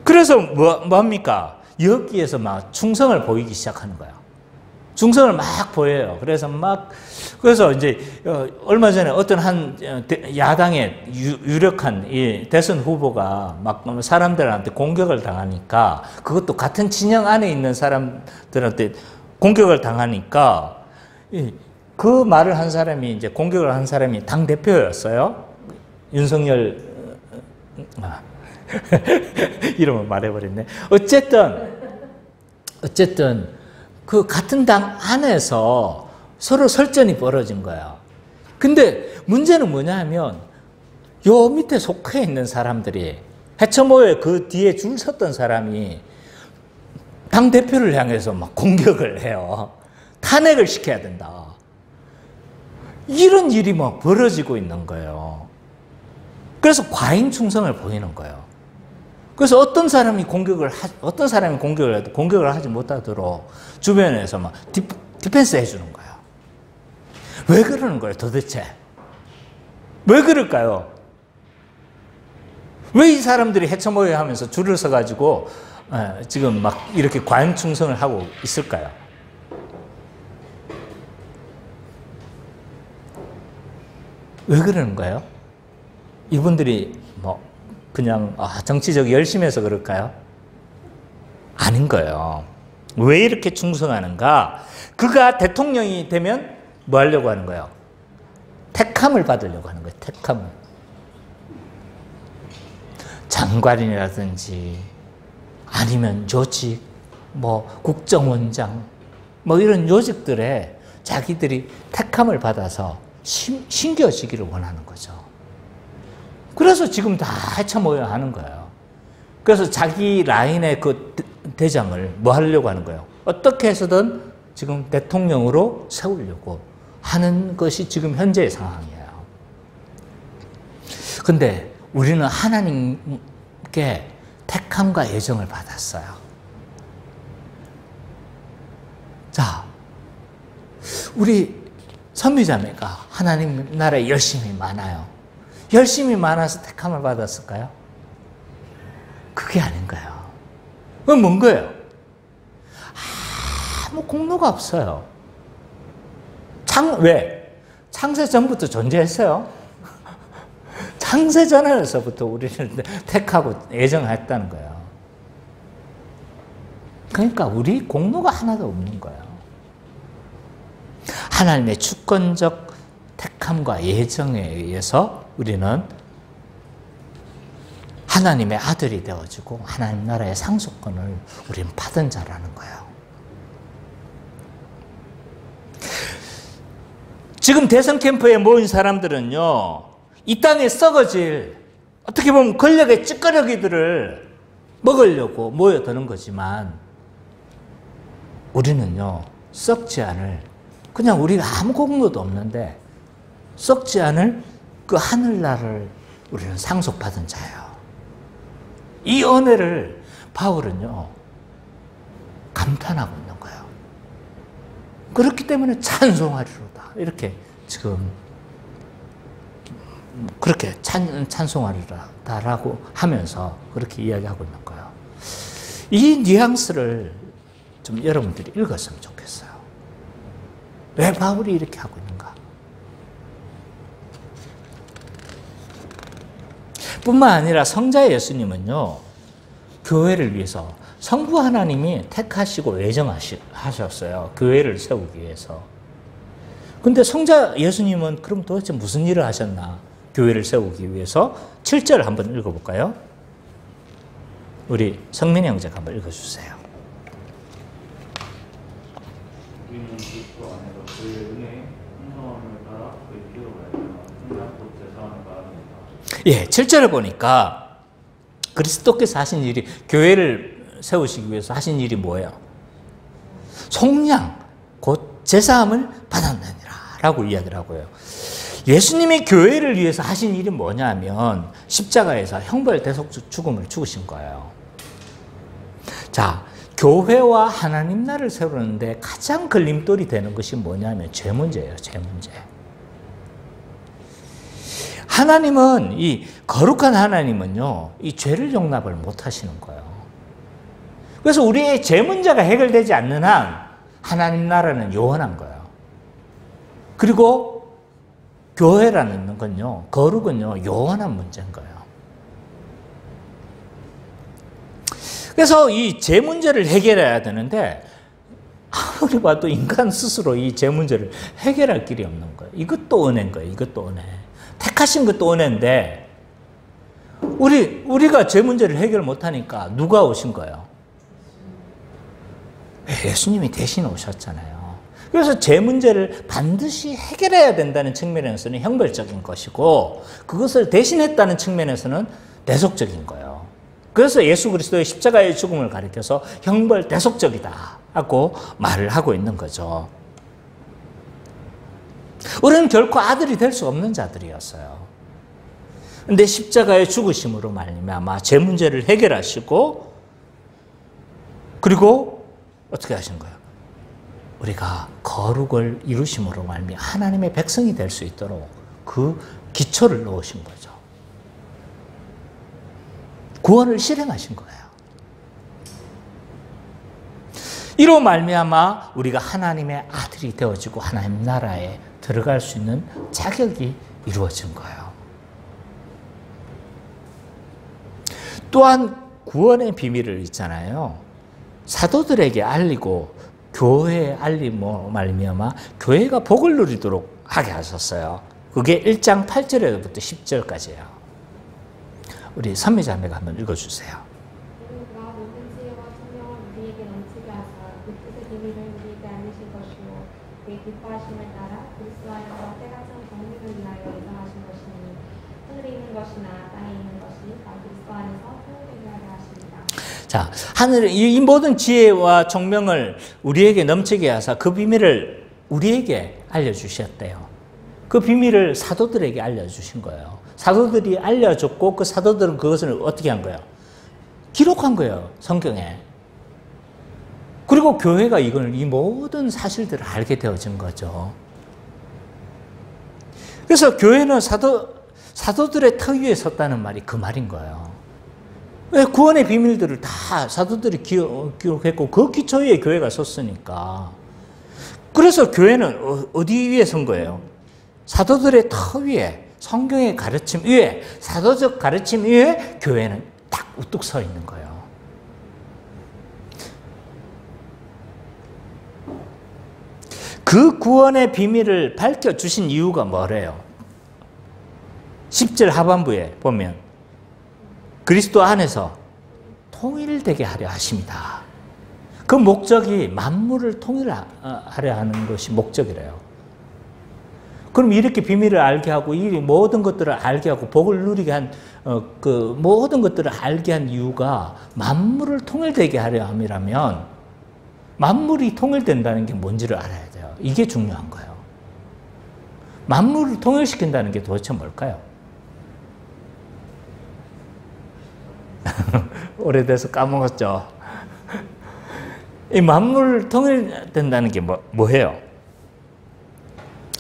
그래서 뭡니까? 여기에서 막 충성을 보이기 시작하는 거예요. 충성을 막 보여요. 그래서 이제 얼마 전에 어떤 한 야당의 유력한 이 대선 후보가 막 사람들한테 공격을 당하니까 그것도 같은 진영 안에 있는 사람들한테 공격을 당하니까 그 말을 한 사람이 이제 공격을 한 사람이 당 대표였어요. 윤석열 이름을 말해버렸네. 어쨌든 그 같은 당 안에서 서로 설전이 벌어진 거예요. 근데 문제는 뭐냐면 요 밑에 속해 있는 사람들이 해처모에 그 뒤에 줄 섰던 사람이 당 대표를 향해서 막 공격을 해요. 탄핵을 시켜야 된다. 이런 일이 막 벌어지고 있는 거예요. 그래서 과잉 충성을 보이는 거예요. 그래서 어떤 사람이 공격을 해도 공격을 하지 못하도록 주변에서 막 디펜스 해주는 거예요. 왜 그러는 거예요, 도대체? 왜 그럴까요? 왜 이 사람들이 해쳐모여 하면서 줄을 서가지고 지금 막 이렇게 과잉 충성을 하고 있을까요? 왜 그러는 거예요? 이분들이 뭐 그냥 정치적 열심해서 그럴까요? 아닌 거예요. 왜 이렇게 충성하는가? 그가 대통령이 되면 뭐 하려고 하는 거예요? 택함을 받으려고 하는 거예요. 택함을. 장관이라든지 아니면 요직, 뭐 국정원장, 뭐 이런 요직들에 자기들이 택함을 받아서 신겨지기를 원하는 거죠. 그래서 지금 다 헤쳐모여 하는 거예요. 그래서 자기 라인의 그 대장을 뭐 하려고 하는 거예요? 어떻게 해서든 지금 대통령으로 세우려고 하는 것이 지금 현재의 상황이에요. 근데 우리는 하나님께 택함과 예정을 받았어요. 자, 우리 선미자매가 하나님 나라에 열심이 많아요. 열심이 많아서 택함을 받았을까요? 그게 아닌 거예요. 그건 뭔 거예요? 아무 공로가 없어요. 왜? 창세 전부터 존재했어요. 창세 전에서부터 우리를 택하고 예정했다는 거예요. 그러니까 우리 공로가 하나도 없는 거예요. 하나님의 주권적 택함과 예정에 의해서 우리는 하나님의 아들이 되어지고 하나님 나라의 상속권을 우리는 받은 자라는 거예요. 지금 대선 캠프에 모인 사람들은요, 이 땅에 썩어질, 어떻게 보면 권력의 찌꺼러기들을 먹으려고 모여드는 거지만, 우리는요, 썩지 않을, 그냥 우리가 아무 공로도 없는데, 썩지 않을 그 하늘나라를 우리는 상속받은 자예요. 이 은혜를 바울은요, 감탄하고 있는 거예요. 그렇기 때문에 찬송하리로다. 이렇게 지금 그렇게 찬송하리라고 하면서 그렇게 이야기하고 있는 거예요. 이 뉘앙스를 좀 여러분들이 읽었으면 좋겠어요. 왜 바울이 이렇게 하고 있는가? 뿐만 아니라 성자 예수님은요, 교회를 위해서 성부 하나님이 택하시고 예정하셨어요. 교회를 세우기 위해서. 근데 성자 예수님은 그럼 도대체 무슨 일을 하셨나? 교회를 세우기 위해서 7절 한번 읽어볼까요? 우리 성민이 형제가 한번 읽어주세요. 우리는 그리스도 안에서 그의 은혜의 풍성함을 따라 그의 피로 말미암아 생명꽃 제사함을 받았느니라. 예, 7절에 보니까 그리스도께서 하신 일이, 교회를 세우시기 위해서 하신 일이 뭐예요? 속량, 곧 제사함을 받았느니라 라고 이야기를 하고요. 예수님이 교회를 위해서 하신 일이 뭐냐면 십자가에서 형벌 대속 죽음을 죽으신 거예요. 자, 교회와 하나님 나라를 세우는데 가장 걸림돌이 되는 것이 뭐냐면 죄 문제예요. 죄 문제. 하나님은, 이 거룩한 하나님은요, 이 죄를 용납을 못 하시는 거예요. 그래서 우리의 죄 문제가 해결되지 않는 한 하나님 나라는 요원한 거예요. 그리고 교회라는 건요, 거룩은요, 요원한 문제인 거예요. 그래서 이 죄 문제를 해결해야 되는데, 아무리 봐도 인간 스스로 이 죄 문제를 해결할 길이 없는 거예요. 이것도 은혜인 거예요. 이것도 은혜. 택하신 것도 은혜인데, 우리가 죄 문제를 해결 못하니까 누가 오신 거예요? 예수님이 대신 오셨잖아요. 그래서 죄 문제를 반드시 해결해야 된다는 측면에서는 형벌적인 것이고, 그것을 대신했다는 측면에서는 대속적인 거예요. 그래서 예수 그리스도의 십자가의 죽음을 가리켜서 형벌 대속적이다 하고 말을 하고 있는 거죠. 우리는 결코 아들이 될 수 없는 자들이었어요. 근데 십자가의 죽으심으로 말미암아 죄 문제를 해결하시고, 그리고 어떻게 하신 거예요? 우리가 거룩을 이루심으로 말미암아 하나님의 백성이 될 수 있도록 그 기초를 놓으신 거죠. 구원을 실행하신 거예요. 이로 말미암아 우리가 하나님의 아들이 되어지고 하나님 나라에 들어갈 수 있는 자격이 이루어진 거예요. 또한 구원의 비밀을 있잖아요. 사도들에게 알리고 교회에 알림으로 말미암아 교회가 복을 누리도록 하게 하셨어요. 그게 1장 8절에부터 10절까지예요. 우리 선미자매가 한번 읽어주세요. 그가 모든 지혜와 총명을 우리에게 넘치게 하사 그 뜻의 비밀을 우리에게 알리실 것이요 그의 기뻐하심을 따라 그리스도 안에서 때같은 정리를 위하여 예정하신 것이니 하늘에 있는 것이나 땅에 있는 것이 다 그리스도 안에서 통일되게 하려 하십니다. 자, 하늘의 이 모든 지혜와 총명을 우리에게 넘치게 하사 그 비밀을 우리에게 알려주셨대요. 그 비밀을 사도들에게 알려주신 거예요. 사도들이 알려줬고 그 사도들은 그것을 어떻게 한 거예요? 기록한 거예요, 성경에. 그리고 교회가 이 모든 사실들을 알게 되어진 거죠. 그래서 교회는 사도들의 터 위에 섰다는 말이 그 말인 거예요. 왜? 구원의 비밀들을 다 사도들이 기록했고 그 기초 위에 교회가 섰으니까. 그래서 교회는 어디 위에 선 거예요? 사도들의 터 위에, 성경의 가르침 위에, 사도적 가르침 위에 교회는 딱 우뚝 서 있는 거예요. 그 구원의 비밀을 밝혀주신 이유가 뭐래요? 10절 하반부에 보면 그리스도 안에서 통일되게 하려 하십니다. 그 목적이 만물을 통일하려 하는 것이 목적이래요. 그럼 이렇게 비밀을 알게 하고 이 모든 것들을 알게 하고 복을 누리게 한 그 모든 것들을 알게 한 이유가 만물을 통일되게 하려 함이라면 만물이 통일된다는 게 뭔지를 알아야 돼요. 이게 중요한 거예요. 만물을 통일시킨다는 게 도대체 뭘까요? 오래돼서 까먹었죠. 이 만물 통일된다는 게 뭐예요?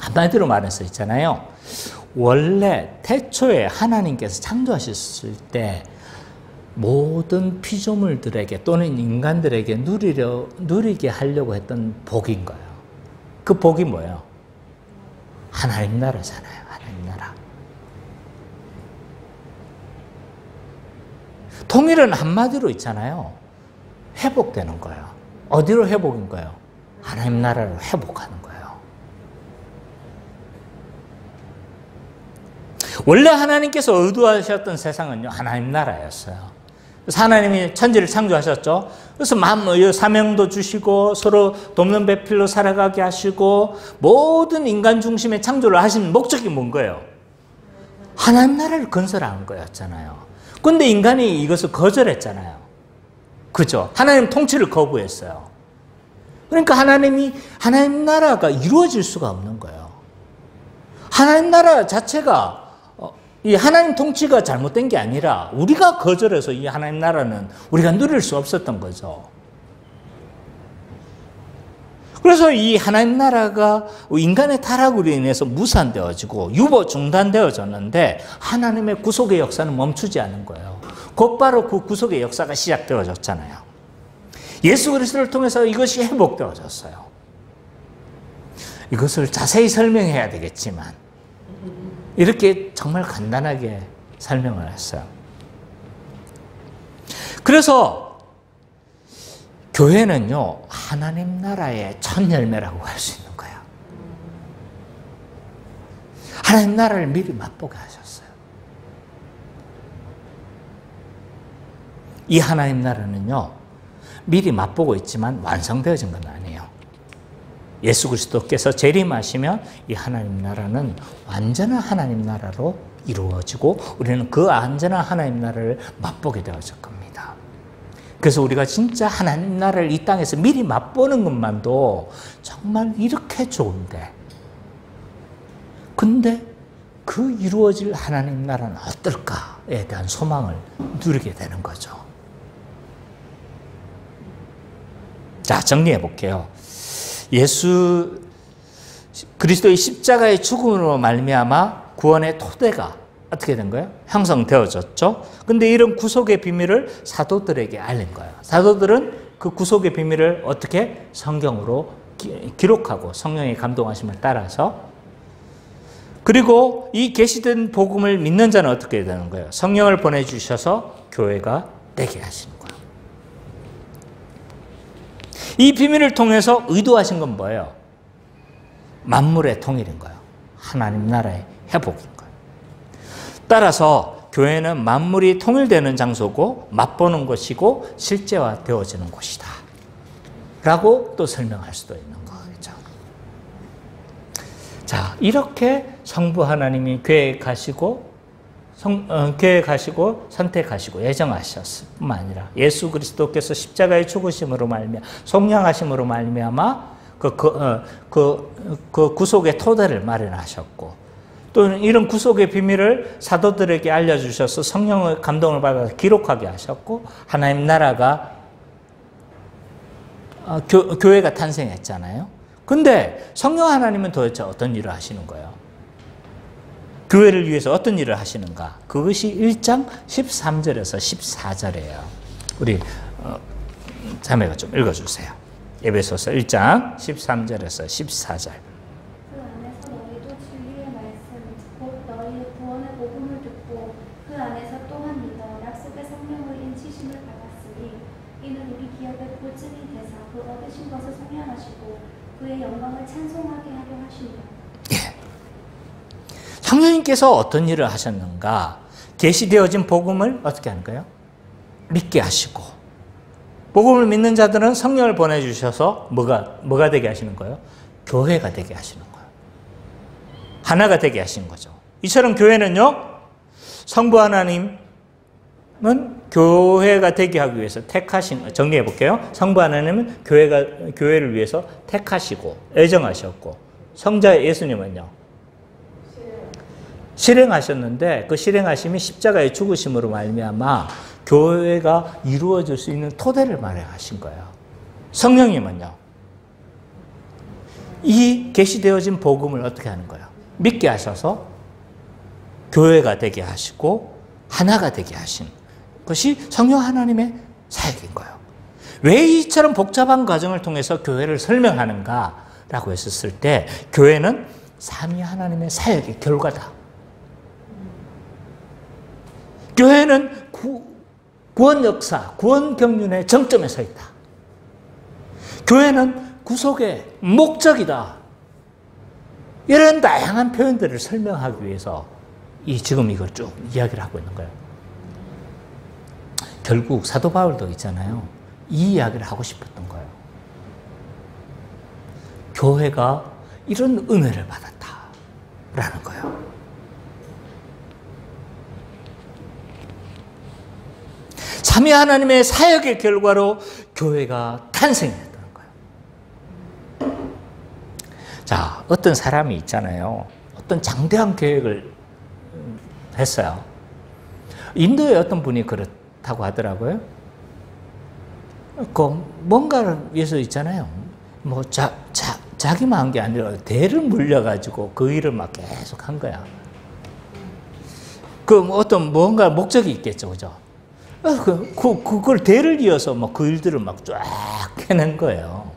한마디로 말해서 있잖아요. 원래 태초에 하나님께서 창조하셨을 때 모든 피조물들에게 또는 인간들에게 누리게 하려고 했던 복인 거예요. 그 복이 뭐예요? 하나님 나라잖아요. 하나님 나라. 통일은 한마디로 있잖아요. 회복되는 거예요. 어디로 회복인 거예요? 하나님 나라로 회복하는 거예요. 원래 하나님께서 의도하셨던 세상은요, 하나님 나라였어요. 그래서 하나님이 천지를 창조하셨죠. 그래서 사명도 주시고 서로 돕는 배필로 살아가게 하시고 모든 인간 중심의 창조를 하신 목적이 뭔 거예요? 하나님 나라를 건설하는 거였잖아요. 근데 인간이 이것을 거절했잖아요. 그죠? 하나님 통치를 거부했어요. 그러니까 하나님 나라가 이루어질 수가 없는 거예요. 하나님 나라 자체가 이 하나님 통치가 잘못된 게 아니라 우리가 거절해서 이 하나님 나라는 우리가 누릴 수 없었던 거죠. 그래서 이 하나님 나라가 인간의 타락으로 인해서 무산되어지고 유보 중단되어졌는데 하나님의 구속의 역사는 멈추지 않은 거예요. 곧바로 그 구속의 역사가 시작되어졌잖아요. 예수 그리스도를 통해서 이것이 회복되어졌어요. 이것을 자세히 설명해야 되겠지만 이렇게 정말 간단하게 설명을 했어요. 그래서 교회는요, 하나님 나라의 첫 열매라고 할 수 있는 거예요. 하나님 나라를 미리 맛보게 하셨어요. 이 하나님 나라는요, 미리 맛보고 있지만 완성되어진 건 아니에요. 예수 그리스도께서 재림하시면 이 하나님 나라는 완전한 하나님 나라로 이루어지고 우리는 그 완전한 하나님 나라를 맛보게 되어질 겁니다. 그래서 우리가 진짜 하나님 나라를 이 땅에서 미리 맛보는 것만도 정말 이렇게 좋은데, 근데 그 이루어질 하나님 나라는 어떨까에 대한 소망을 누리게 되는 거죠. 자, 정리해 볼게요. 예수 그리스도의 십자가의 죽음으로 말미암아 구원의 토대가 어떻게 된 거예요? 형성되어졌죠. 근데 이런 구속의 비밀을 사도들에게 알린 거예요. 사도들은 그 구속의 비밀을 어떻게? 성경으로 기록하고 성령의 감동하심을 따라서, 그리고 이 계시된 복음을 믿는 자는 어떻게 되는 거예요? 성령을 보내주셔서 교회가 되게 하시는 거예요. 이 비밀을 통해서 의도하신 건 뭐예요? 만물의 통일인 거예요. 하나님 나라의 회복인 거예요. 따라서 교회는 만물이 통일되는 장소고 맛보는 곳이고 실제화되어지는 곳이다 라고 또 설명할 수도 있는 거겠죠. 자, 이렇게 성부 하나님이 계획하시고 선택하시고 예정하셨을 뿐만 아니라 예수 그리스도께서 십자가의 죽으심으로 말미암아 속량하심으로 말미암아 그 구속의 토대를 마련하셨고, 또는 이런 구속의 비밀을 사도들에게 알려주셔서 성령의 감동을 받아서 기록하게 하셨고 하나님 나라가 교회가 탄생했잖아요. 근데 성령 하나님은 도대체 어떤 일을 하시는 거예요? 교회를 위해서 어떤 일을 하시는가? 그것이 1장 13절에서 14절이에요. 우리 자매가 좀 읽어주세요. 에베소서 1장 13절에서 14절. 그 안에서 너희도 진리의 말씀 곧 너희의 구원의 복음을 듣고 그 안에서 또한 믿어 약속의 성령을 인치심을 받았으니 이는 우리 기업의 보증이 되사 그 얻으신 것을 성령하시고 그의 영광을 찬송하게 하려 하시니라. 예. 성령님께서 어떤 일을 하셨는가? 계시되어진 복음을 어떻게 하는 거예요? 믿게 하시고, 복음을 믿는 자들은 성령을 보내주셔서 뭐가 되게 하시는 거예요? 교회가 되게 하시는 거예요. 하나가 되게 하시는 거죠. 이처럼 교회는요, 성부 하나님은 교회가 되게 하기 위해서 택하신, 정리해 볼게요. 성부 하나님은 교회를 위해서 택하시고, 애정하셨고, 성자 예수님은요, 실행하셨는데 그 실행하심이 십자가의 죽으심으로 말미암아 교회가 이루어질 수 있는 토대를 마련하신 거예요. 성령님은요, 이 계시되어진 복음을 어떻게 하는 거예요? 믿게 하셔서 교회가 되게 하시고 하나가 되게 하신 것이 성령 하나님의 사역인 거예요. 왜 이처럼 복잡한 과정을 통해서 교회를 설명하는가라고 했었을 때 교회는 삼위 하나님의 사역의 결과다. 교회는 구원 역사, 구원 경륜의 정점에 서 있다. 교회는 구속의 목적이다. 이런 다양한 표현들을 설명하기 위해서 지금 이걸 쭉 이야기를 하고 있는 거예요. 결국 사도 바울도 있잖아요. 이 이야기를 하고 싶었던 거예요. 교회가 이런 은혜를 받았다라는 거예요. 삼위 하나님의 사역의 결과로 교회가 탄생했다는 거예요. 자, 어떤 사람이 있잖아요. 어떤 장대한 계획을 했어요. 인도의 어떤 분이 그렇다고 하더라고요. 뭔가를 위해서 있잖아요. 뭐 자기만 한 게 아니라 대를 물려가지고 그 일을 막 계속 한 거야. 어떤 뭔가 목적이 있겠죠, 그죠? 그걸 대를 이어서 막 그 일들을 막 쫙 해낸 거예요.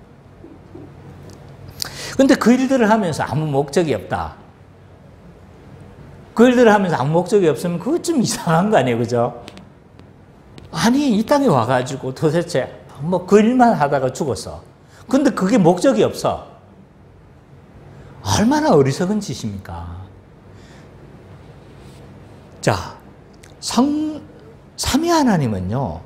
근데 그 일들을 하면서 아무 목적이 없다. 그 일들을 하면서 아무 목적이 없으면 그거 좀 이상한 거 아니에요, 그죠? 아니, 이 땅에 와가지고 도대체 뭐 그 일만 하다가 죽었어. 근데 그게 목적이 없어. 얼마나 어리석은 짓입니까? 자, 삼위 하나님은요,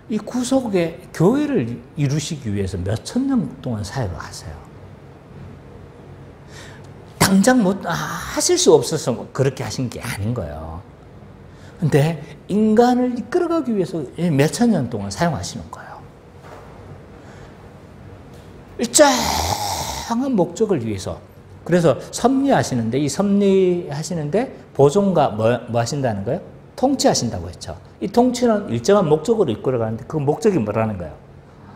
이 구속의 교회를 이루시기 위해서 몇천 년 동안 사역을 하세요. 당장 하실 수 없어서 그렇게 하신 게 아닌 거예요. 근데 인간을 이끌어가기 위해서 몇천 년 동안 사용하시는 거예요. 일정한 목적을 위해서. 그래서 섭리하시는데, 이 섭리하시는데 보존과 뭐 하신다는 거예요? 통치하신다고 했죠. 이 통치는 일정한 목적으로 이끌어가는데 그 목적이 뭐라는 거예요?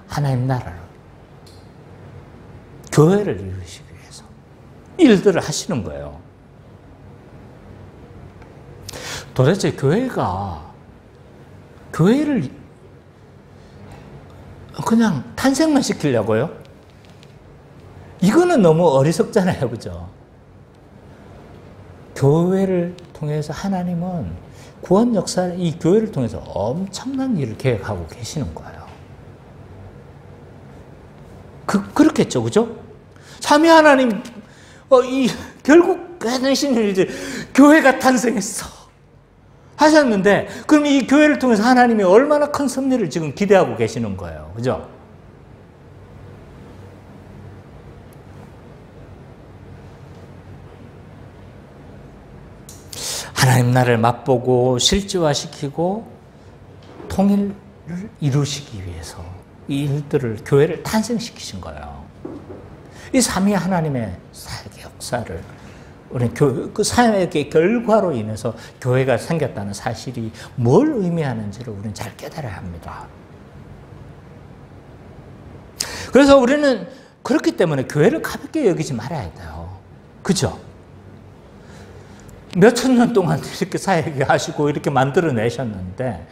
하나님 나라를, 교회를 이루시기 위해서 일들을 하시는 거예요. 도대체 교회를 그냥 탄생만 시키려고요? 이거는 너무 어리석잖아요, 그죠? 교회를 통해서 하나님은 구원 역사를 이 교회를 통해서 엄청난 일을 계획하고 계시는 거예요. 그렇겠죠, 그죠? 삼위 하나님, 결국 하시는 일들, 교회가 탄생했어. 하셨는데, 그럼 이 교회를 통해서 하나님이 얼마나 큰 섭리를 지금 기대하고 계시는 거예요. 그죠? 하나님 나라를 맛보고 실제화시키고 통일을 이루시기 위해서 이 일들을, 교회를 탄생시키신 거예요. 이 삼위 하나님의 사역의 역사를 우리 그 삶의 결과로 인해서 교회가 생겼다는 사실이 뭘 의미하는지를 우리는 잘 깨달아야 합니다. 그래서 우리는 그렇기 때문에 교회를 가볍게 여기지 말아야 돼요. 그죠? 몇천 년 동안 이렇게 사역을 하시고 이렇게 만들어내셨는데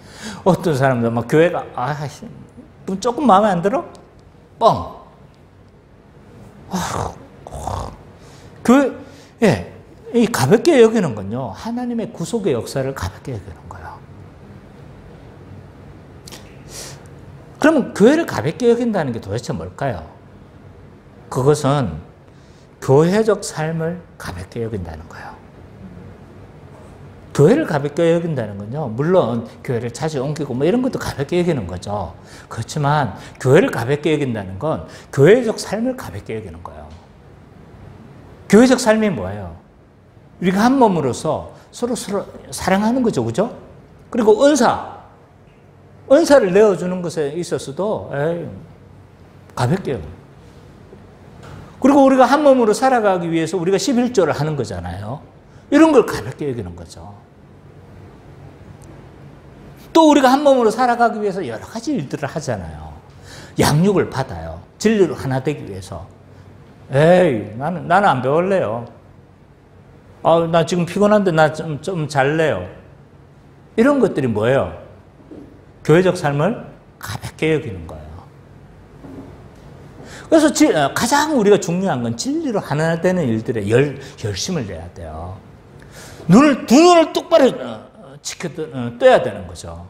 어떤 사람들 막 교회가 조금 마음에 안 들어? 뻥! 이 가볍게 여기는 건요, 하나님의 구속의 역사를 가볍게 여기는 거예요. 그러면 교회를 가볍게 여긴다는 게 도대체 뭘까요? 그것은 교회적 삶을 가볍게 여긴다는 거예요. 교회를 가볍게 여긴다는 건요, 물론 교회를 자주 옮기고 뭐 이런 것도 가볍게 여기는 거죠. 그렇지만 교회를 가볍게 여긴다는 건 교회적 삶을 가볍게 여기는 거예요. 교회적 삶이 뭐예요? 우리가 한 몸으로서 서로 사랑하는 거죠. 그죠? 그리고 은사를 내어주는 것에 있어서도 가볍게 여겨요. 그리고 우리가 한 몸으로 살아가기 위해서 우리가 11조를 하는 거잖아요. 이런 걸 가볍게 여기는 거죠. 또 우리가 한 몸으로 살아가기 위해서 여러 가지 일들을 하잖아요. 양육을 받아요. 진리로 하나 되기 위해서. 나는 안 배울래요. 나 지금 피곤한데 나 좀 잘래요. 이런 것들이 뭐예요? 교회적 삶을 가볍게 여기는 거예요. 그래서 가장 우리가 중요한 건 진리로 하나 되는 일들에 열심을 내야 돼요. 두 눈을 똑바로 떠야 되는 거죠.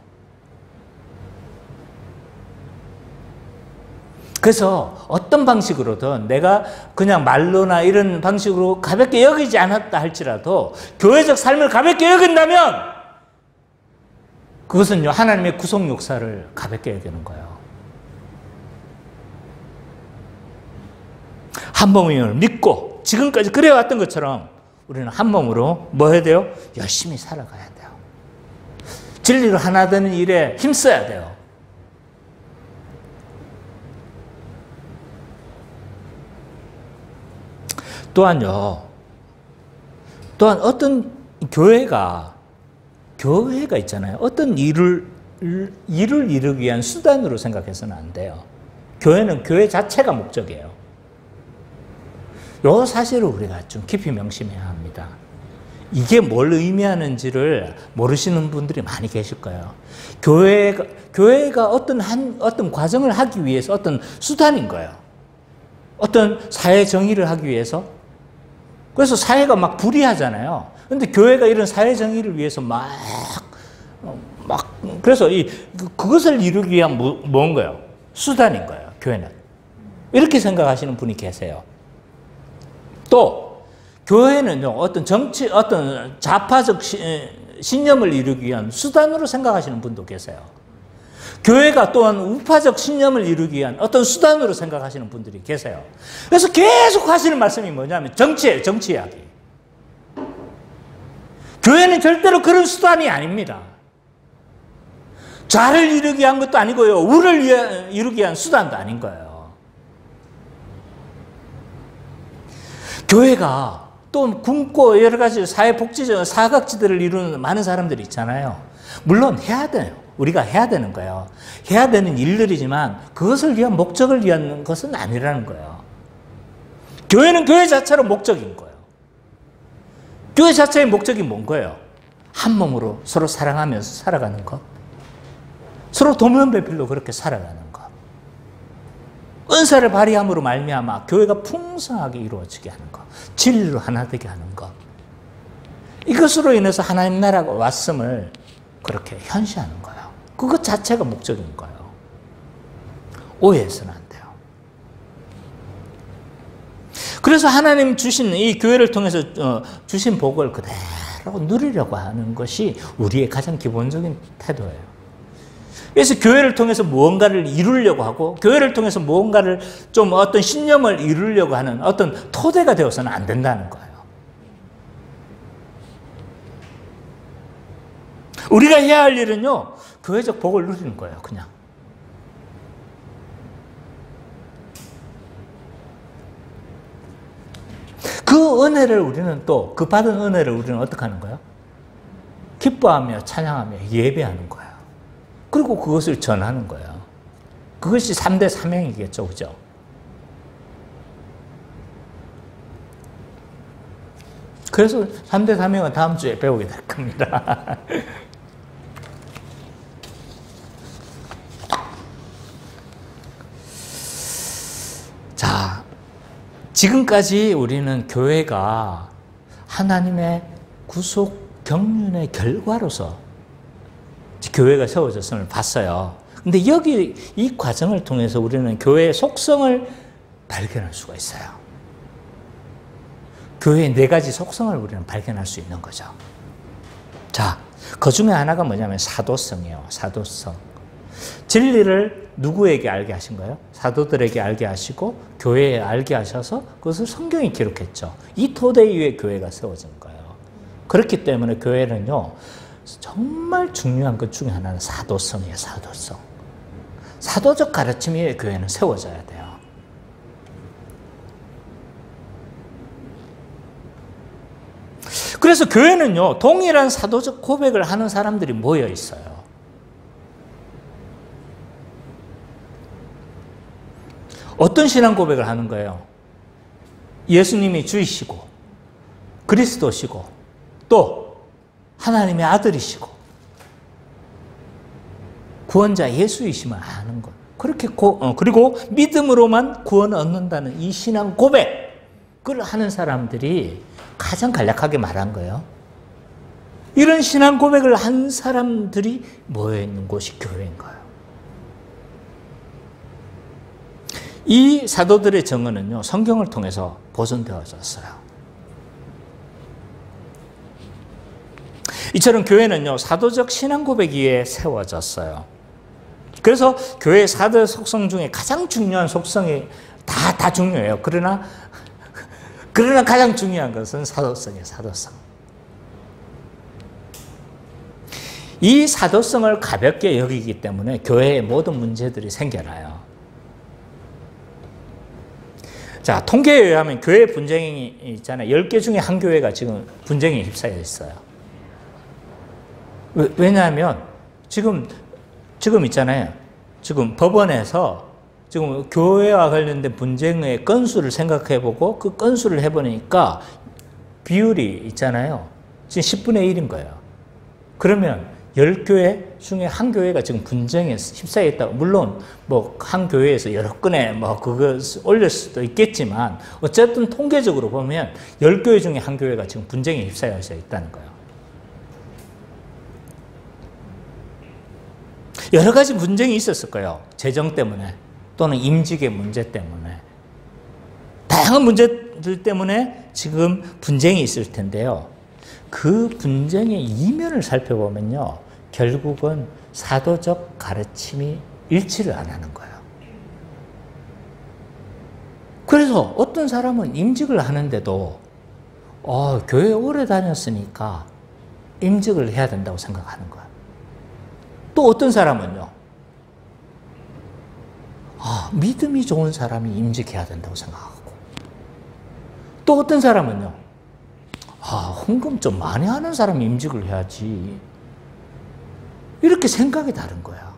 그래서 어떤 방식으로든 내가 그냥 말로나 이런 방식으로 가볍게 여기지 않았다 할지라도 교회적 삶을 가볍게 여긴다면 그것은요, 하나님의 구속 역사를 가볍게 여기는 거예요. 한 몸임을 믿고 지금까지 그래왔던 것처럼 우리는 한 몸으로 뭐 해야 돼요? 열심히 살아가야 돼요. 진리로 하나 되는 일에 힘써야 돼요. 또한 어떤 교회가 있잖아요. 어떤 일을 이루기 위한 수단으로 생각해서는 안 돼요. 교회는 교회 자체가 목적이에요. 이 사실을 우리가 좀 깊이 명심해야 합니다. 이게 뭘 의미하는지를 모르시는 분들이 많이 계실 거예요. 교회가 어떤 과정을 하기 위해서 어떤 수단인 거예요. 어떤 사회 정의를 하기 위해서. 그래서 사회가 막 불의하잖아요. 근데 교회가 이런 사회 정의를 위해서 그래서 그것을 이루기 위한 뭔 거예요? 수단인 거예요, 교회는. 이렇게 생각하시는 분이 계세요. 또, 교회는요, 어떤 좌파적 신념을 이루기 위한 수단으로 생각하시는 분도 계세요. 교회가 또한 우파적 신념을 이루기 위한 어떤 수단으로 생각하시는 분들이 계세요. 그래서 계속 하시는 말씀이 뭐냐면 정치예요, 정치 이야기. 교회는 절대로 그런 수단이 아닙니다. 좌를 이루기 위한 것도 아니고요, 우를 이루기 위한 수단도 아닌 거예요. 교회가 또 굶고 여러 가지 사회복지적 사각지대를 이루는 많은 사람들이 있잖아요. 물론 해야 돼요. 우리가 해야 되는 거예요. 해야 되는 일들이지만 그것을 위한 목적을 위한 것은 아니라는 거예요. 교회는 교회 자체로 목적인 거예요. 교회 자체의 목적이 뭔 거예요? 한 몸으로 서로 사랑하면서 살아가는 것. 서로 도면배필로 그렇게 살아가는 것. 은사를 발휘함으로 말미암아 교회가 풍성하게 이루어지게 하는 것. 진리로 하나 되게 하는 것. 이것으로 인해서 하나님 나라가 왔음을 그렇게 현시하는 거예요. 그것 자체가 목적인 거예요. 오해해서는 안 돼요. 그래서 하나님 주신 이 교회를 통해서 주신 복을 그대로 누리려고 하는 것이 우리의 가장 기본적인 태도예요. 그래서 교회를 통해서 무언가를 이루려고 하고 교회를 통해서 무언가를 좀 어떤 신념을 이루려고 하는 어떤 토대가 되어서는 안 된다는 거예요. 우리가 해야 할 일은요, 교회적 복을 누리는 거예요, 그냥. 그 그 은혜를 우리는 또, 그 받은 은혜를 우리는 어떻게 하는 거예요? 기뻐하며 찬양하며 예배하는 거예요. 그리고 그것을 전하는 거예요. 그것이 3대 사명이겠죠. 그죠? 그래서 3대 사명은 다음 주에 배우게 될 겁니다. 자, 지금까지 우리는 교회가 하나님의 구속 경륜의 결과로서 교회가 세워졌음을 봤어요. 근데 여기 이 과정을 통해서 우리는 교회의 속성을 발견할 수가 있어요. 교회의 4가지 속성을 우리는 발견할 수 있는 거죠. 자, 그 중에 하나가 뭐냐면 사도성이에요. 사도성. 진리를 누구에게 알게 하신 거예요? 사도들에게 알게 하시고 교회에 알게 하셔서 그것을 성경이 기록했죠. 이 토대 위에 교회가 세워진 거예요. 그렇기 때문에 교회는요, 정말 중요한 것 중에 하나는 사도성이에요. 사도성. 사도적 가르침 위에 교회는 세워져야 돼요. 그래서 교회는요, 동일한 사도적 고백을 하는 사람들이 모여 있어요. 어떤 신앙 고백을 하는 거예요? 예수님이 주이시고 그리스도시고 또 하나님의 아들이시고 구원자 예수이심을 아는 것. 그렇게 그리고 믿음으로만 구원을 얻는다는 이 신앙 고백을 하는 사람들이 가장 간략하게 말한 거예요. 이런 신앙 고백을 한 사람들이 모여 있는 곳이 교회인 거예요. 이 사도들의 정언은요, 성경을 통해서 보존되어졌어요. 이처럼 교회는요, 사도적 신앙 고백 위에 세워졌어요. 그래서 교회의 사도 속성 중에 가장 중요한 속성이 다 중요해요. 그러나 가장 중요한 것은 사도성이에요. 사도성. 이 사도성을 가볍게 여기기 때문에 교회의 모든 문제들이 생겨나요. 자, 통계에 의하면 교회 분쟁이 있잖아요. 10개 중에 한 교회가 지금 분쟁에 휩싸여 있어요. 왜냐하면 지금 있잖아요. 지금 법원에서 지금 교회와 관련된 분쟁의 건수를 생각해보고 그 건수를 해보니까 비율이 있잖아요. 지금 10분의 1인 거예요. 그러면 10교회 중에 한 교회가 지금 분쟁에 휩싸여 있다고. 물론 뭐 한 교회에서 여러 건에 뭐 그거 올릴 수도 있겠지만 어쨌든 통계적으로 보면 10교회 중에 한 교회가 지금 분쟁에 휩싸여 있다는 거예요. 여러 가지 분쟁이 있었을 거예요. 재정 때문에 또는 임직의 문제 때문에 다양한 문제들 때문에 지금 분쟁이 있을 텐데요. 그 분쟁의 이면을 살펴보면요, 결국은 사도적 가르침이 일치를 안 하는 거예요. 그래서 어떤 사람은 임직을 하는데도 교회 오래 다녔으니까 임직을 해야 된다고 생각하는 거예요. 또 어떤 사람은요, 믿음이 좋은 사람이 임직해야 된다고 생각하고, 또 어떤 사람은요, 헌금 좀 많이 하는 사람이 임직을 해야지, 이렇게 생각이 다른 거야.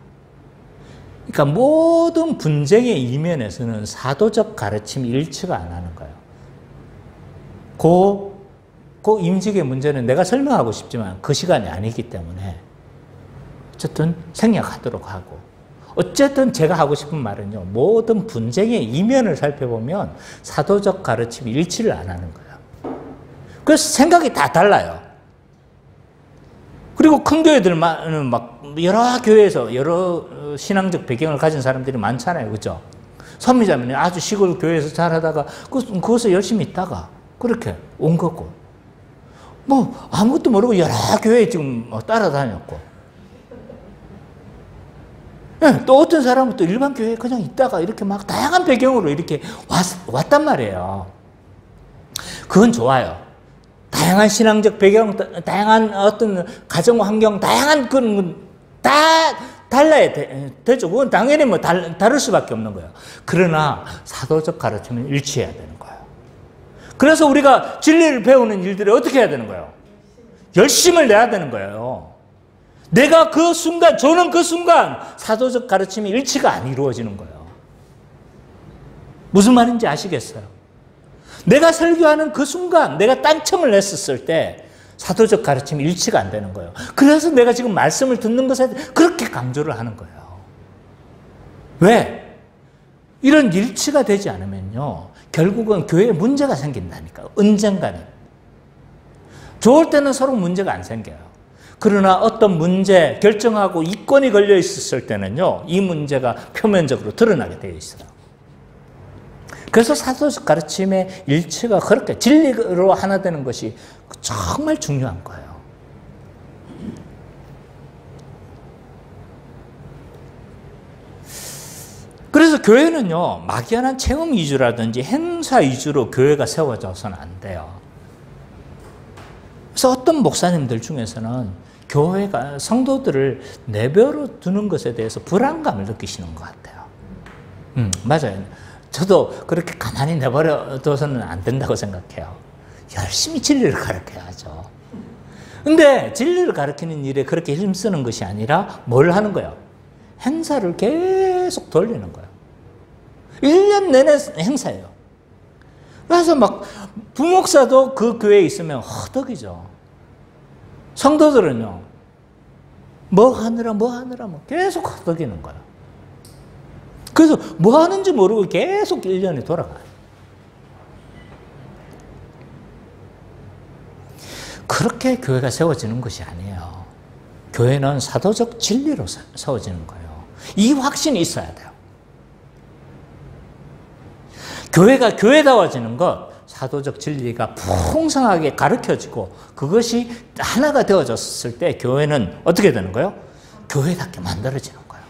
그러니까 모든 분쟁의 이면에서는 사도적 가르침이 일치가 안 하는 거예요. 그 임직의 문제는 내가 설명하고 싶지만 그 시간이 아니기 때문에 어쨌든 생략하도록 하고, 어쨌든 제가 하고 싶은 말은요, 모든 분쟁의 이면을 살펴보면 사도적 가르침이 일치를 안 하는 거예요. 그래서 생각이 다 달라요. 그리고 큰 교회들은 막 여러 교회에서 여러 신앙적 배경을 가진 사람들이 많잖아요. 그죠? 선미자매는 아주 시골 교회에서 잘하다가 그것을 열심히 있다가 그렇게 온 거고, 뭐 아무것도 모르고 여러 교회에 지금 따라다녔고, 또 어떤 사람은 또 일반 교회에 그냥 있다가 이렇게 막 다양한 배경으로 이렇게 왔단 말이에요. 그건 좋아요. 다양한 신앙적 배경, 다양한 어떤 가정 환경, 다양한 그런 다 달라야 되죠. 그건 당연히 뭐 다를 수밖에 없는 거예요. 그러나 사도적 가르침은 일치해야 되는 거예요. 그래서 우리가 진리를 배우는 일들을 어떻게 해야 되는 거예요? 열심을 내야 되는 거예요. 내가 그 순간, 저는 그 순간 사도적 가르침의 일치가 안 이루어지는 거예요. 무슨 말인지 아시겠어요? 내가 설교하는 그 순간, 내가 딴청을 냈었을 때 사도적 가르침이 일치가 안 되는 거예요. 그래서 내가 지금 말씀을 듣는 것에 그렇게 강조를 하는 거예요. 왜? 이런 일치가 되지 않으면요, 결국은 교회에 문제가 생긴다니까요. 언젠가는. 좋을 때는 서로 문제가 안 생겨요. 그러나 어떤 문제, 결정하고 이권이 걸려 있었을 때는요, 이 문제가 표면적으로 드러나게 되어 있어요. 그래서 사도적 가르침의 일치가 그렇게 진리로 하나 되는 것이 정말 중요한 거예요. 그래서 교회는요, 막연한 체험 위주라든지 행사 위주로 교회가 세워져서는 안 돼요. 그래서 어떤 목사님들 중에서는 교회가 성도들을 내버려 두는 것에 대해서 불안감을 느끼시는 것 같아요. 맞아요. 저도 그렇게 가만히 내버려 둬서는 안 된다고 생각해요. 열심히 진리를 가르쳐야죠. 근데 진리를 가르치는 일에 그렇게 힘쓰는 것이 아니라 뭘 하는 거예요? 행사를 계속 돌리는 거예요. 1년 내내 행사예요. 그래서 막 부목사도 그 교회에 있으면 허덕이죠. 성도들은요, 뭐 하느라 계속 허덕이는 거예요. 그래서 뭐 하는지 모르고 계속 1년이 돌아가요. 그렇게 교회가 세워지는 것이 아니에요. 교회는 사도적 진리로 세워지는 거예요. 이 확신이 있어야 돼요. 교회가 교회다워지는 것, 사도적 진리가 풍성하게 가르쳐지고 그것이 하나가 되어졌을 때 교회는 어떻게 되는 거예요? 교회답게 만들어지는 거예요.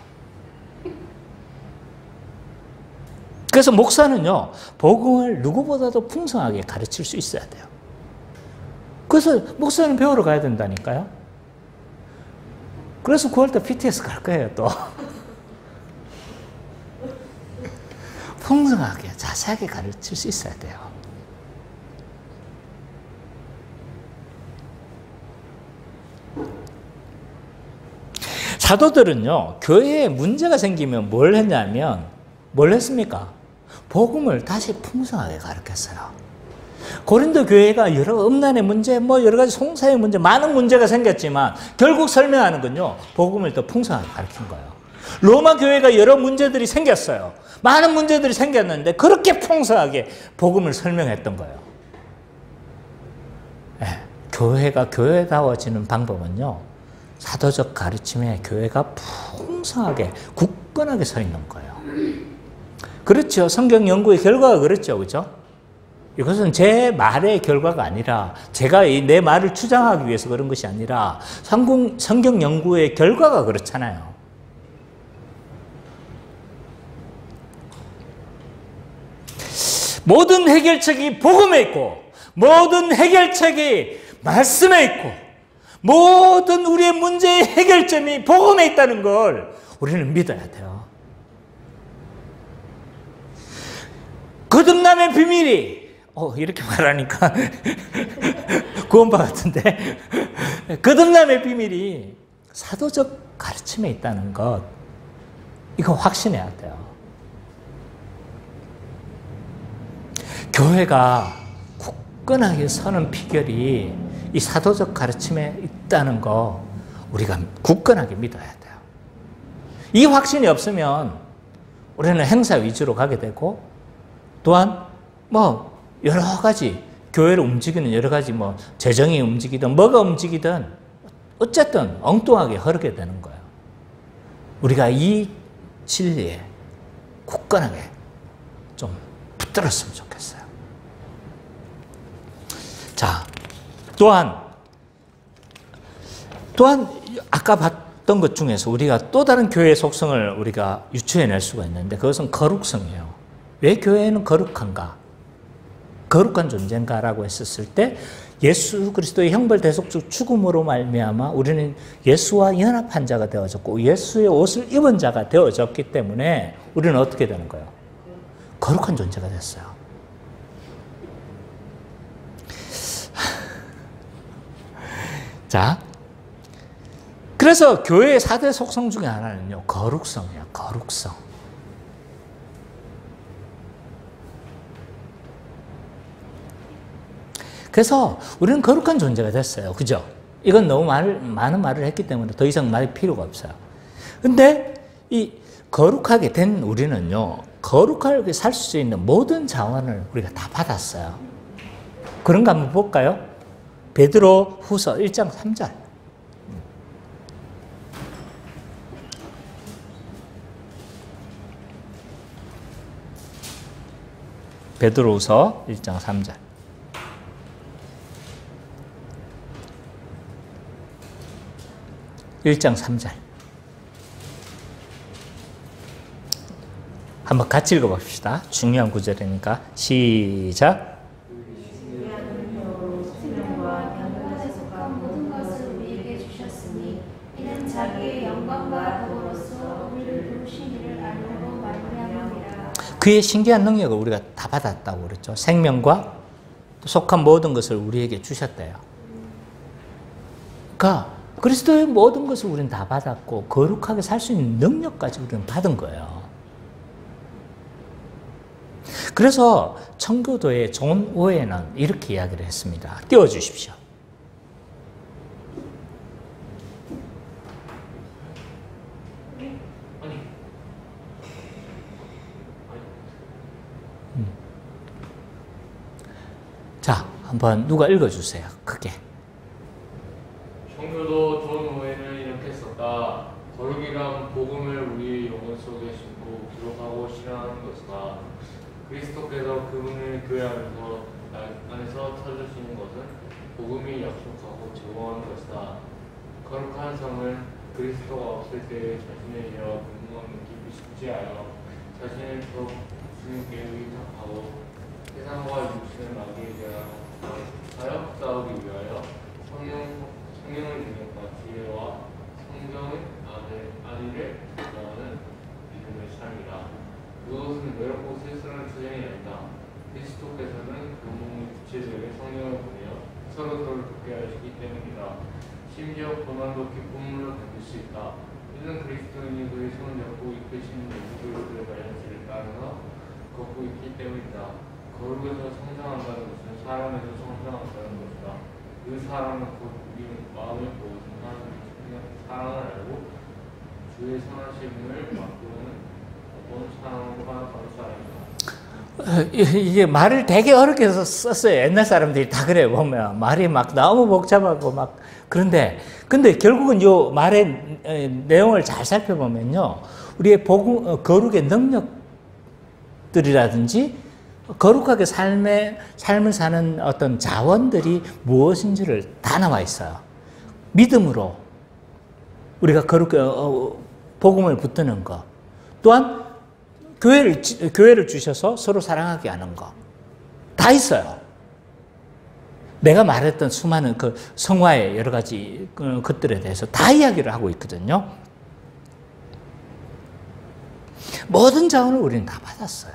그래서 목사는요, 복음을 누구보다도 풍성하게 가르칠 수 있어야 돼요. 그래서 목사는 배우러 가야 된다니까요. 그래서 9월달 PTS 갈 거예요, 또. 풍성하게, 자세하게 가르칠 수 있어야 돼요. 사도들은요, 교회에 문제가 생기면 뭘 했냐면, 뭘 했습니까? 복음을 다시 풍성하게 가르쳤어요. 고린도 교회가 여러 음란의 문제, 뭐 여러 가지 송사의 문제, 많은 문제가 생겼지만 결국 설명하는 건요, 복음을 더 풍성하게 가르친 거예요. 로마 교회가 여러 문제들이 생겼어요. 많은 문제들이 생겼는데 그렇게 풍성하게 복음을 설명했던 거예요. 네, 교회가 교회다워지는 방법은요, 사도적 가르침에 교회가 풍성하게 굳건하게 서 있는 거예요. 그렇죠. 성경 연구의 결과가 그렇죠. 그렇죠? 이것은 제 말의 결과가 아니라, 제가 내 말을 주장하기 위해서 그런 것이 아니라 성경 연구의 결과가 그렇잖아요. 모든 해결책이 복음에 있고, 모든 해결책이 말씀에 있고, 모든 우리의 문제의 해결점이 복음에 있다는 걸 우리는 믿어야 돼요. 거듭남의 비밀이, 이렇게 말하니까 구원파 같은데, 거듭남의 비밀이 사도적 가르침에 있다는 것, 이거 확신해야 돼요. 교회가 굳건하게 서는 비결이 이 사도적 가르침에 있다는 거, 우리가 굳건하게 믿어야 돼요. 이 확신이 없으면 우리는 행사 위주로 가게 되고, 또한 뭐 여러 가지 교회를 움직이는 여러 가지 뭐 재정이 움직이든 뭐가 움직이든 어쨌든 엉뚱하게 흐르게 되는 거예요. 우리가 이 진리에 굳건하게 좀 붙들었으면 좋겠어요. 자, 또한 아까 봤던 것 중에서 우리가 또 다른 교회의 속성을 우리가 유추해낼 수가 있는데, 그것은 거룩성이에요. 왜 교회는 거룩한가? 거룩한 존재인가라고 했었을 때, 예수 그리스도의 형벌 대속적 죽음으로 말미암아 우리는 예수와 연합한 자가 되어졌고 예수의 옷을 입은 자가 되어졌기 때문에 우리는 어떻게 되는 거예요? 거룩한 존재가 됐어요. 자, 그래서 교회의 4대 속성 중에 하나는요, 거룩성이에요. 거룩성. 그래서 우리는 거룩한 존재가 됐어요. 그죠? 이건 너무 많은 말을 했기 때문에 더 이상 말이 필요가 없어요. 근데 이 거룩하게 된 우리는요, 거룩하게 살 수 있는 모든 자원을 우리가 다 받았어요. 그런 거 한번 볼까요? 베드로 후서 1장 3절. 베드로 후서 1장 3절. (1장 3절) 한번 같이 읽어봅시다. 중요한 구절이니까 시작. 모든 것을 우리에게 주셨으니 이는 자기의 영광과 더불어서 우리를 부르신 이를 알므로 말미암음이라. 그의 신기한 능력을 우리가 다 받았다고 그랬죠. 생명과 속한 모든 것을 우리에게 주셨대요. 그러니까 그리스도의 모든 것을 우리는 다 받았고 거룩하게 살 수 있는 능력까지 우리는 받은 거예요. 그래서 청교도의 존 오웬은 이렇게 이야기를 했습니다. 띄워주십시오. 자, 한번 누가 읽어주세요. 크게. 청교도 존 오웬은 이렇게 썼다. 거룩이란 복음을 우리 영혼 속에 심고 기록하고 실현하는 것이다. 그리스도께서 그분을 교회 안에서 찾으시는 것은 복음이 약속하고 제공하는 것이다. 거룩한 성은 그리스도가 없을 때에 자신의 일와 분노함을 깊이 하여 자신을 더 주님께 의탁하고 세상과 육신의 마귀에 대한 사역 싸우기 위하여 성령의 능력과 지혜와 성경의 안위를 구하는 믿음의 삶이다. 그것은 외롭고 쓸쓸한 투쟁이 아니다. 그리스도께서는 그 몸의 구체적인 성령을 보내어 서로서로 돕게 하시기 때문이다. 심지어 고난도 기쁨으로 견딜 수 있다. 이는 그리스도인이 그의 손을 잡고 이끄시는 예수그리스도의 발자취를 따라서 걷고 있기 때문이다. 거룩에서 성장한다는 것은 사람에서 성장한다는 것이다. 그 사람은 곧 우리 마음을 보고 사랑을 알고 주의 선하심을 맛보는 사랑과 감사합니다. 이게 말을 되게 어렵게 썼어요. 옛날 사람들이 다 그래요. 보면 말이 막 너무 복잡하고 막 그런데 근데 결국은 이 말의 내용을 잘 살펴보면요, 우리의 복음, 거룩의 능력들이라든지 거룩하게 삶을 사는 어떤 자원들이 무엇인지를 다 나와 있어요. 믿음으로 우리가 거룩하게 복음을 붙드는 것, 또한 교회를 주셔서 서로 사랑하게 하는 것, 다 있어요. 내가 말했던 수많은 그 성화의 여러 가지 것들에 대해서 다 이야기를 하고 있거든요. 모든 자원을 우리는 다 받았어요.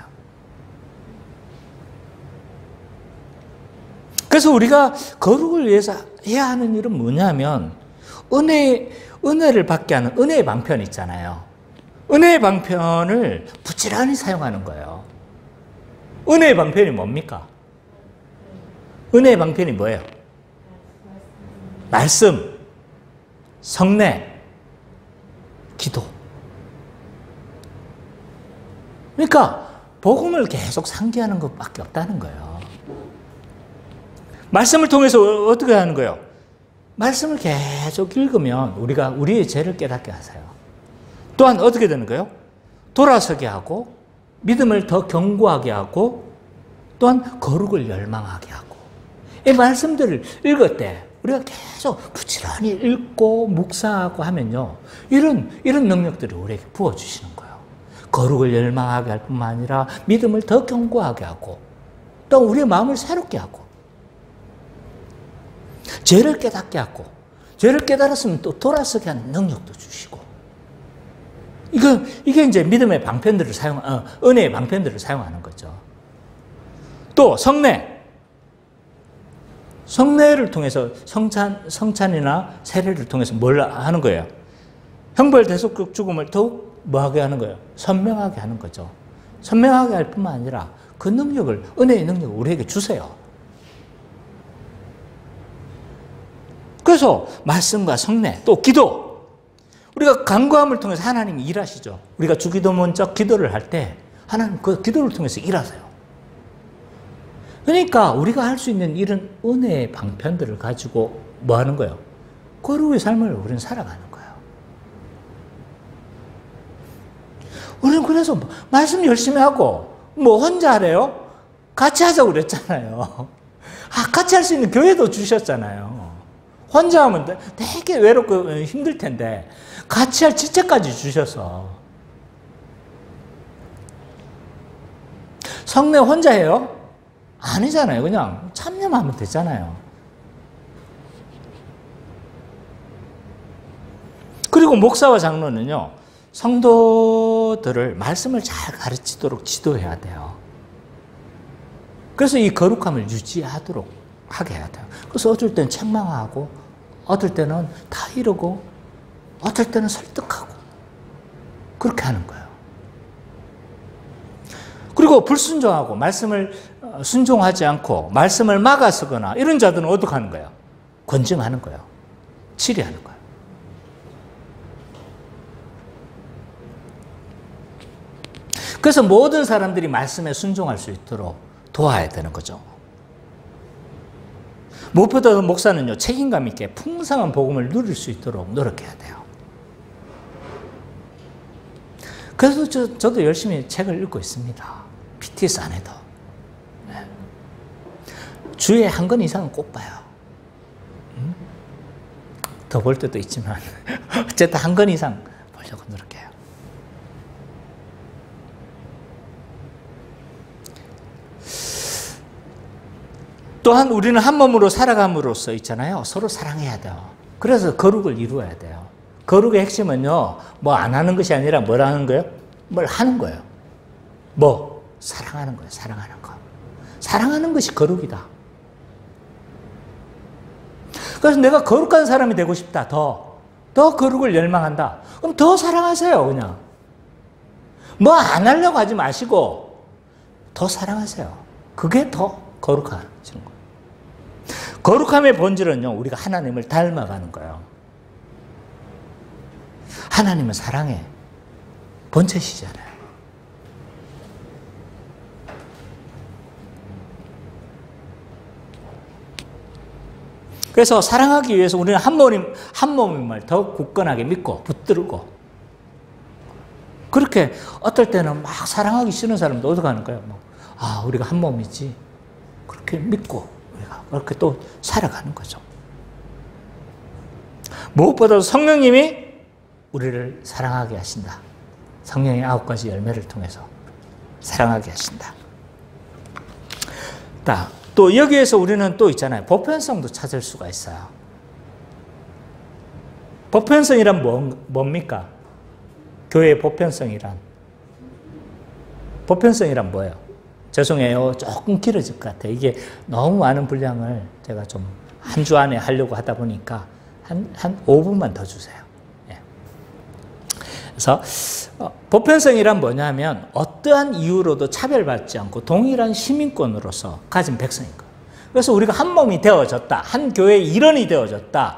그래서 우리가 거룩을 위해서 해야 하는 일은 뭐냐면 은혜를 받게 하는 은혜의 방편 있잖아요. 은혜의 방편을 부지런히 사용하는 거예요. 은혜의 방편이 뭡니까? 은혜의 방편이 뭐예요? 말씀, 성례, 기도. 그러니까 복음을 계속 상기하는 것밖에 없다는 거예요. 말씀을 통해서 어떻게 하는 거예요? 말씀을 계속 읽으면 우리가 우리의 죄를 깨닫게 하세요. 또한 어떻게 되는 거예요? 돌아서게 하고 믿음을 더 견고하게 하고 또한 거룩을 열망하게 하고, 이 말씀들을 읽을 때 우리가 계속 부지런히 읽고 묵상하고 하면요, 이런 능력들을 우리에게 부어주시는 거예요. 거룩을 열망하게 할 뿐만 아니라 믿음을 더 견고하게 하고 또 우리의 마음을 새롭게 하고 죄를 깨닫게 하고, 죄를 깨달았으면 또 돌아서게 하는 능력도 주시고, 이게 이제 믿음의 방편들을 은혜의 방편들을 사용하는 거죠. 또 성례. 성례를 통해서 성찬이나 세례를 통해서 뭘 하는 거예요? 형벌 대속적 죽음을 더욱 뭐하게 하는 거예요? 선명하게 하는 거죠. 선명하게 할 뿐만 아니라 그 능력을, 은혜의 능력을 우리에게 주세요. 그래서 말씀과 성례, 또 기도, 우리가 간구함을 통해서 하나님이 일하시죠. 우리가 주기도 먼저 기도를 할 때 하나님 그 기도를 통해서 일하세요. 그러니까 우리가 할 수 있는 이런 은혜의 방편들을 가지고 뭐 하는 거예요? 거룩의 삶을 우리는 살아가는 거예요. 우리는 그래서 말씀 열심히 하고 뭐 혼자 하래요? 같이 하자고 그랬잖아요. 같이 할 수 있는 교회도 주셨잖아요. 혼자 하면 되게 외롭고 힘들 텐데 같이 할 지체까지 주셔서. 성례 혼자 해요? 아니잖아요. 그냥 참여하면 되잖아요. 그리고 목사와 장로는요, 성도들을 말씀을 잘 가르치도록 지도해야 돼요. 그래서 이 거룩함을 유지하도록 하게 해야 돼요. 그래서 어떨 때는 책망하고, 어떨 때는 다 이러고, 어떨 때는 설득하고, 그렇게 하는 거예요. 그리고 불순종하고 말씀을 순종하지 않고 말씀을 막아서거나 이런 자들은 어떻게 하는 거예요? 권증하는 거예요. 치리하는 거예요. 그래서 모든 사람들이 말씀에 순종할 수 있도록 도와야 되는 거죠. 무엇보다도 목사는요, 책임감 있게 풍성한 복음을 누릴 수 있도록 노력해야 돼요. 그래서 저도 열심히 책을 읽고 있습니다. PTS 안에도. 네. 주에 한 권 이상은 꼭 봐요. 더 볼 때도 있지만 어쨌든 한 권 이상 보려고 노력해요. 또한 우리는 한 몸으로 살아감으로써 있잖아요. 서로 사랑해야 돼요. 그래서 거룩을 이루어야 돼요. 거룩의 핵심은요, 뭐 안 하는 것이 아니라 뭘 하는 거예요? 뭘 하는 거예요. 뭐? 사랑하는 거예요. 사랑하는 거. 사랑하는 것이 거룩이다. 그래서 내가 거룩한 사람이 되고 싶다. 더 거룩을 열망한다. 그럼 더 사랑하세요. 그냥. 뭐 안 하려고 하지 마시고 더 사랑하세요. 그게 더 거룩한 거예요. 거룩함의 본질은요, 우리가 하나님을 닮아가는 거예요. 하나님은 사랑의 본체시잖아요. 그래서 사랑하기 위해서 우리는 한 몸임을 더 굳건하게 믿고 붙들고, 그렇게 어떨 때는 막 사랑하기 싫은 사람도 어떻게 하는 거예요? 우리가 한 몸이지. 그렇게 믿고 우리가 그렇게 또 살아가는 거죠. 무엇보다도 성령님이 우리를 사랑하게 하신다. 성령의 9가지 열매를 통해서 사랑하게 하신다. 또 여기에서 우리는 또 있잖아요. 보편성도 찾을 수가 있어요. 보편성이란 뭡니까? 교회의 보편성이란 뭐예요? 죄송해요. 조금 길어질 것 같아요. 이게 너무 많은 분량을 제가 좀 한 주 안에 하려고 하다 보니까 한 5분만 더 주세요. 예. 그래서 보편성이란 뭐냐면 어떠한 이유로도 차별받지 않고 동일한 시민권으로서 가진 백성인 거예요. 그래서 우리가 한 몸이 되어졌다. 한 교회의 일원이 되어졌다.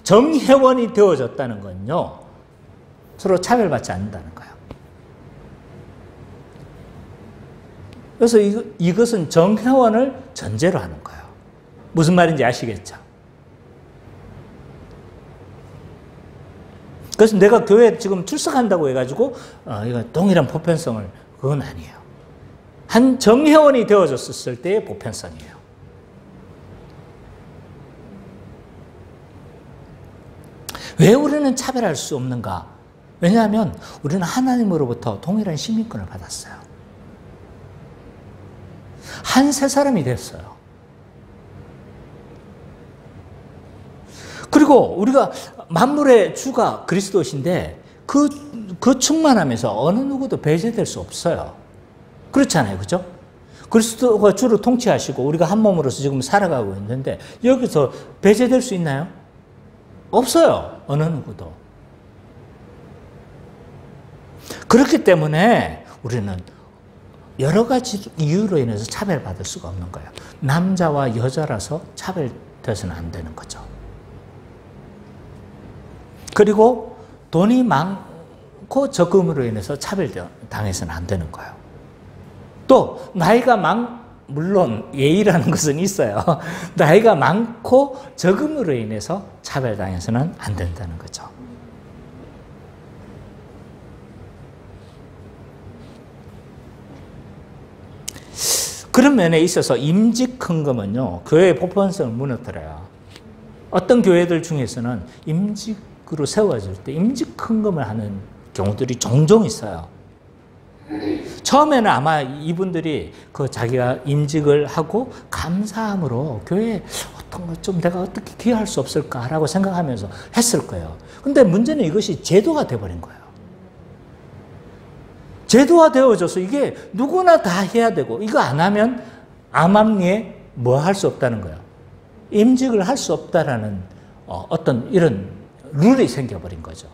정회원이 되어졌다는 건요, 서로 차별받지 않는다는 거예요. 그래서 이것은 정회원을 전제로 하는 거예요. 무슨 말인지 아시겠죠? 그래서 내가 교회에 지금 출석한다고 해가지고 이건 동일한 보편성을, 그건 아니에요. 한 정회원이 되어졌을 때의 보편성이에요. 왜 우리는 차별할 수 없는가? 왜냐하면 우리는 하나님으로부터 동일한 시민권을 받았어요. 한 세 사람이 됐어요. 그리고 우리가 만물의 주가 그리스도신데 그 충만함에서 어느 누구도 배제될 수 없어요. 그렇잖아요. 그죠? 그리스도가 주로 통치하시고 우리가 한 몸으로서 지금 살아가고 있는데 여기서 배제될 수 있나요? 없어요. 어느 누구도. 그렇기 때문에 우리는 여러 가지 이유로 인해서 차별받을 수가 없는 거예요. 남자와 여자라서 차별돼서는 안 되는 거죠. 그리고 돈이 많고 적음으로 인해서 차별당해서는 안 되는 거예요. 또 나이가 물론 예의라는 것은 있어요. 나이가 많고 적음으로 인해서 차별당해서는 안 된다는 거죠. 그런 면에 있어서 임직헌금은요, 교회의 보편성을 무너뜨려요. 어떤 교회들 중에서는 임직으로 세워질 때 임직헌금을 하는 경우들이 종종 있어요. 처음에는 아마 이분들이 자기가 임직을 하고 감사함으로 교회에 어떤 것 좀 내가 어떻게 기여할 수 없을까라고 생각하면서 했을 거예요. 근데 문제는 이것이 제도가 돼버린 거예요. 제도화 되어져서 이게 누구나 다 해야 되고 이거 안 하면 암암리에 뭐 할 수 없다는 거예요. 임직을 할 수 없다라는 어떤 이런 룰이 생겨버린 거죠.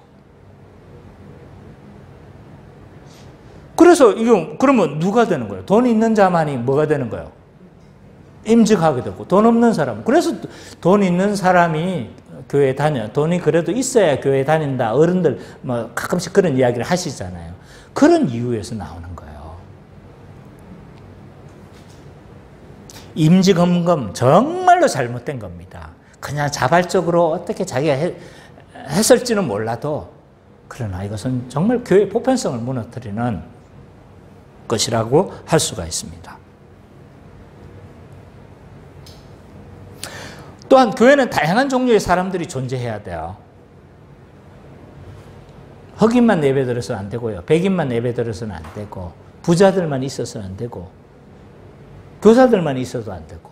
그래서 이거 그러면 누가 되는 거예요? 돈 있는 자만이 뭐가 되는 거예요? 임직하게 되고 돈 없는 사람. 그래서 돈 있는 사람이 교회에 다녀. 돈이 그래도 있어야 교회에 다닌다. 어른들 뭐 가끔씩 그런 이야기를 하시잖아요. 그런 이유에서 나오는 거예요. 임직헌금 정말로 잘못된 겁니다. 그냥 자발적으로 어떻게 자기가 했을지는 몰라도 그러나 이것은 정말 교회의 보편성을 무너뜨리는 것이라고 할 수가 있습니다. 또한 교회는 다양한 종류의 사람들이 존재해야 돼요. 흑인만 예배드려서는 안 되고요. 백인만 예배드려서는 안 되고 부자들만 있어서는 안 되고 교사들만 있어도 안 되고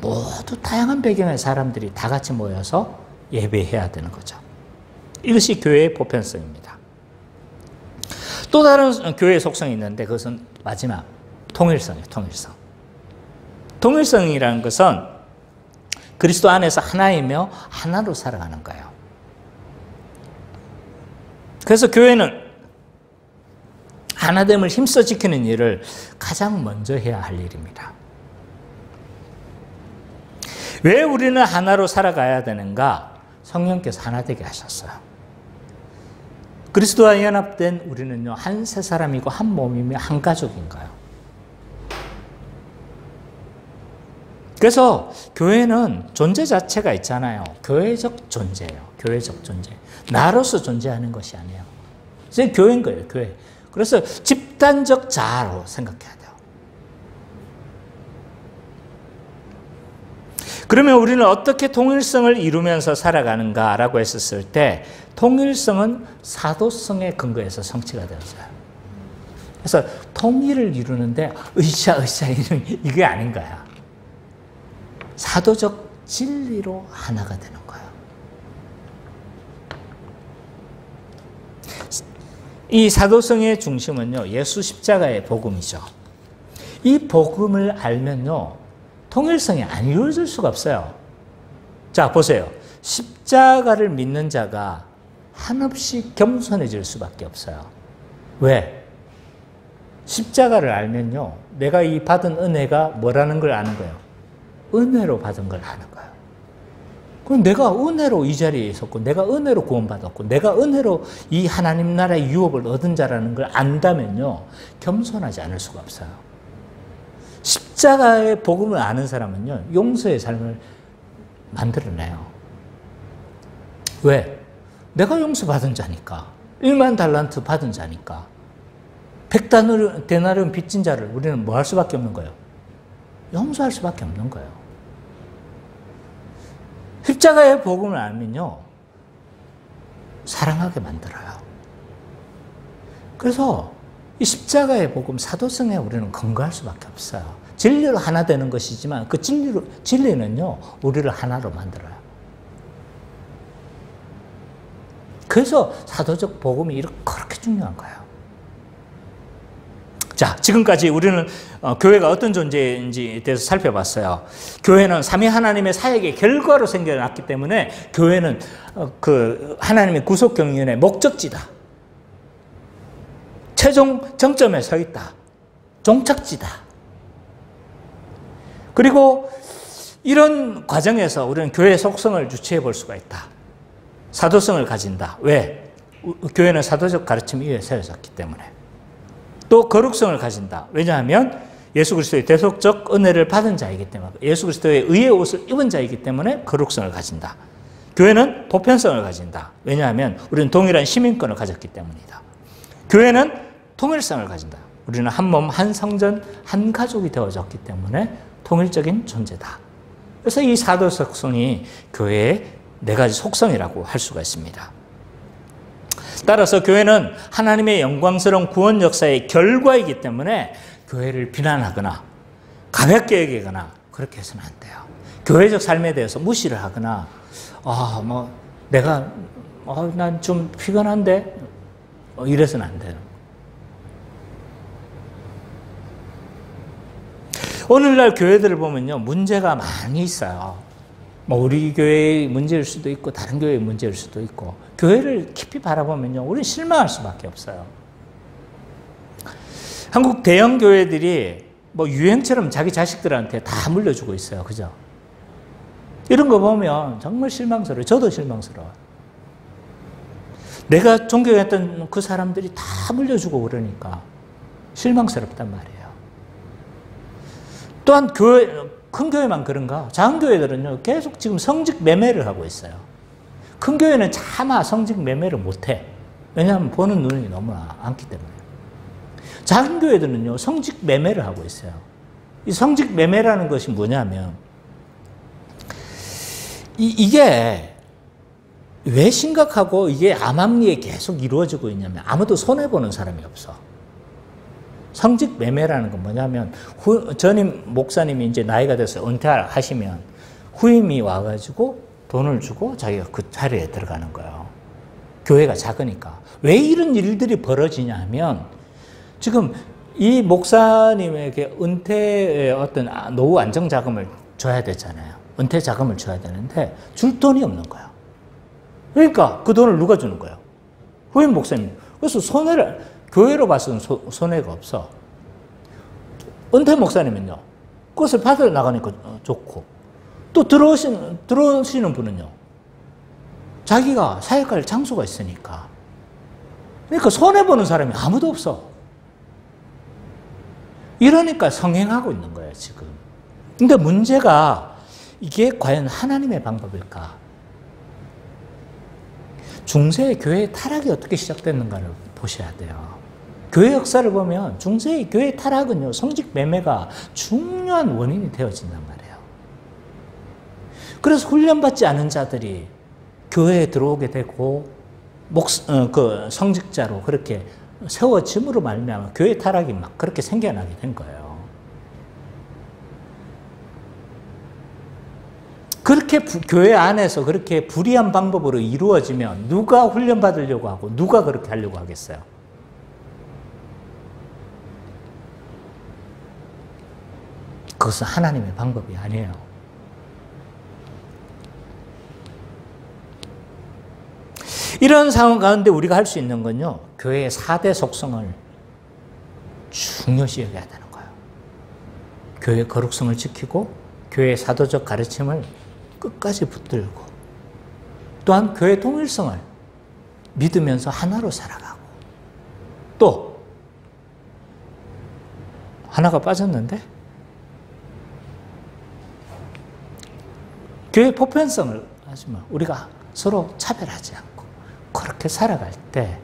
모두 다양한 배경의 사람들이 다 같이 모여서 예배해야 되는 거죠. 이것이 교회의 보편성입니다. 또 다른 교회의 속성이 있는데 그것은 마지막 통일성이에요. 통일성. 통일성이라는 것은 그리스도 안에서 하나이며 하나로 살아가는 거예요. 그래서 교회는 하나됨을 힘써 지키는 일을 가장 먼저 해야 할 일입니다. 왜 우리는 하나로 살아가야 되는가? 성령께서 하나 되게 하셨어요. 그리스도와 연합된 우리는요, 한 세 사람이고 한 몸이며 한 가족인 거예요. 그래서 교회는 존재 자체가 있잖아요. 교회적 존재예요. 교회적 존재. 나로서 존재하는 것이 아니에요. 이제 교회인 거예요. 교회. 그래서 집단적 자아로 생각해야 돼요. 그러면 우리는 어떻게 통일성을 이루면서 살아가는가라고 했었을 때 통일성은 사도성의 근거에서 성취가 되었어요. 그래서 통일을 이루는데 으쌰 이게 아닌 거야. 사도적 진리로 하나가 되는 거예요. 이 사도성의 중심은요, 예수 십자가의 복음이죠. 이 복음을 알면요, 통일성이 안 이루어질 수가 없어요. 자, 보세요. 십자가를 믿는 자가 한없이 겸손해질 수밖에 없어요. 왜? 십자가를 알면요, 내가 이 받은 은혜가 뭐라는 걸 아는 거예요. 은혜로 받은 걸 아는 거예요. 그럼 내가 은혜로 이 자리에 있었고, 내가 은혜로 구원받았고, 내가 은혜로 이 하나님 나라의 유업을 얻은 자라는 걸 안다면요, 겸손하지 않을 수가 없어요. 십자가의 복음을 아는 사람은요, 용서의 삶을 만들어내요. 왜? 내가 용서받은 자니까. 1만 달란트 받은 자니까. 100데나리온 빚진 자를 우리는 뭐 할 수밖에 없는 거예요? 용서할 수밖에 없는 거예요. 십자가의 복음을 알면요, 사랑하게 만들어요. 그래서 이 십자가의 복음, 사도성에 우리는 근거할 수밖에 없어요. 진리로 하나 되는 것이지만 그 진리는요, 우리를 하나로 만들어요. 그래서 사도적 복음이 그렇게 중요한 거예요. 자, 지금까지 우리는 교회가 어떤 존재인지에 대해서 살펴봤어요. 교회는 삼위 하나님의 사역의 결과로 생겨났기 때문에 교회는 그 하나님의 구속 경륜의 목적지다. 최종 정점에 서 있다. 종착지다. 그리고 이런 과정에서 우리는 교회의 속성을 유추해 볼 수가 있다. 사도성을 가진다. 왜? 교회는 사도적 가르침 위에 세워졌기 때문에. 또 거룩성을 가진다. 왜냐하면 예수 그리스도의 대속적 은혜를 받은 자이기 때문에, 예수 그리스도의 의의 옷을 입은 자이기 때문에 거룩성을 가진다. 교회는 보편성을 가진다. 왜냐하면 우리는 동일한 시민권을 가졌기 때문이다. 교회는 통일성을 가진다. 우리는 한 몸, 한 성전, 한 가족이 되어졌기 때문에 통일적인 존재다. 그래서 이 사도 속성이 교회의 네 가지 속성이라고 할 수가 있습니다. 따라서 교회는 하나님의 영광스러운 구원 역사의 결과이기 때문에 교회를 비난하거나 가볍게 여기거나 그렇게 해서는 안 돼요. 교회적 삶에 대해서 무시를 하거나 난 좀 피곤한데 이래서는 안 돼요. 오늘날 교회들을 보면요, 문제가 많이 있어요. 우리 교회의 문제일 수도 있고 다른 교회의 문제일 수도 있고, 교회를 깊이 바라보면요, 우리는 실망할 수밖에 없어요. 한국 대형 교회들이 유행처럼 자기 자식들한테 다 물려주고 있어요. 그죠? 이런 거 보면 정말 실망스러워요. 저도 실망스러워요. 내가 존경했던 그 사람들이 다 물려주고 그러니까 실망스럽단 말이에요. 또한 큰 교회만 그런가? 작은 교회들은요, 계속 지금 성직 매매를 하고 있어요. 큰 교회는 차마 성직 매매를 못해. 왜냐하면 보는 눈이 너무 많기 때문에. 작은 교회들은요, 성직 매매를 하고 있어요. 이 성직 매매라는 것이 뭐냐면, 이게 왜 심각하고 이게 암암리에 계속 이루어지고 있냐면, 아무도 손해보는 사람이 없어. 성직 매매라는 건 뭐냐면, 전임 목사님이 이제 나이가 돼서 은퇴하시면 후임이 와가지고 돈을 주고 자기가 그 자리에 들어가는 거예요. 교회가 작으니까. 왜 이런 일들이 벌어지냐 하면, 지금 이 목사님에게 은퇴의 어떤 노후 안정자금을 줘야 되잖아요. 은퇴 자금을 줘야 되는데 줄 돈이 없는 거예요. 그러니까 그 돈을 누가 주는 거예요? 후임 목사님. 그래서 교회로 봐서는 손해가 없어. 은퇴 목사님은요, 그것을 받아 나가니까 좋고, 또 들어오시는 분은요, 자기가 사역할 장소가 있으니까. 그러니까 손해보는 사람이 아무도 없어. 이러니까 성행하고 있는 거예요, 지금. 근데 문제가 이게 과연 하나님의 방법일까? 중세의 교회의 타락이 어떻게 시작됐는가를 보셔야 돼요. 교회 역사를 보면 중세의 교회 타락은요, 성직 매매가 중요한 원인이 되어진단 말이에요. 그래서 훈련받지 않은 자들이 교회에 들어오게 되고 성직자로 그렇게 세워짐으로 말미암아 교회 타락이 막 그렇게 생겨나게 된 거예요. 그렇게 교회 안에서 그렇게 불의한 방법으로 이루어지면 누가 훈련받으려고 하고 누가 그렇게 하려고 하겠어요? 그것은 하나님의 방법이 아니에요. 이런 상황 가운데 우리가 할 수 있는 건요, 교회의 4대 속성을 중요시 여겨야 되는 거예요. 교회의 거룩성을 지키고, 교회의 사도적 가르침을 끝까지 붙들고, 또한 교회의 통일성을 믿으면서 하나로 살아가고, 또 하나가 빠졌는데, 교회의 보편성을 하지만 우리가 서로 차별하지 않고 그렇게 살아갈 때,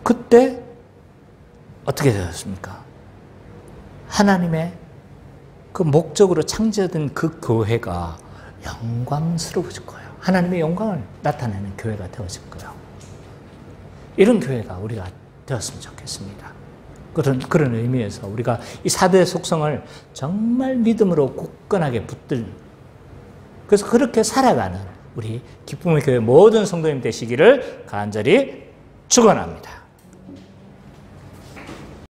그때 어떻게 되었습니까? 하나님의 그 목적으로 창조된 그 교회가 영광스러워질 거예요. 하나님의 영광을 나타내는 교회가 되어질 거예요. 이런 교회가 우리가 되었으면 좋겠습니다. 그런 의미에서 우리가 이 4대 속성을 정말 믿음으로 굳건하게 그래서 그렇게 살아가는 우리 기쁨의 교회 모든 성도님 되시기를 간절히 축원합니다.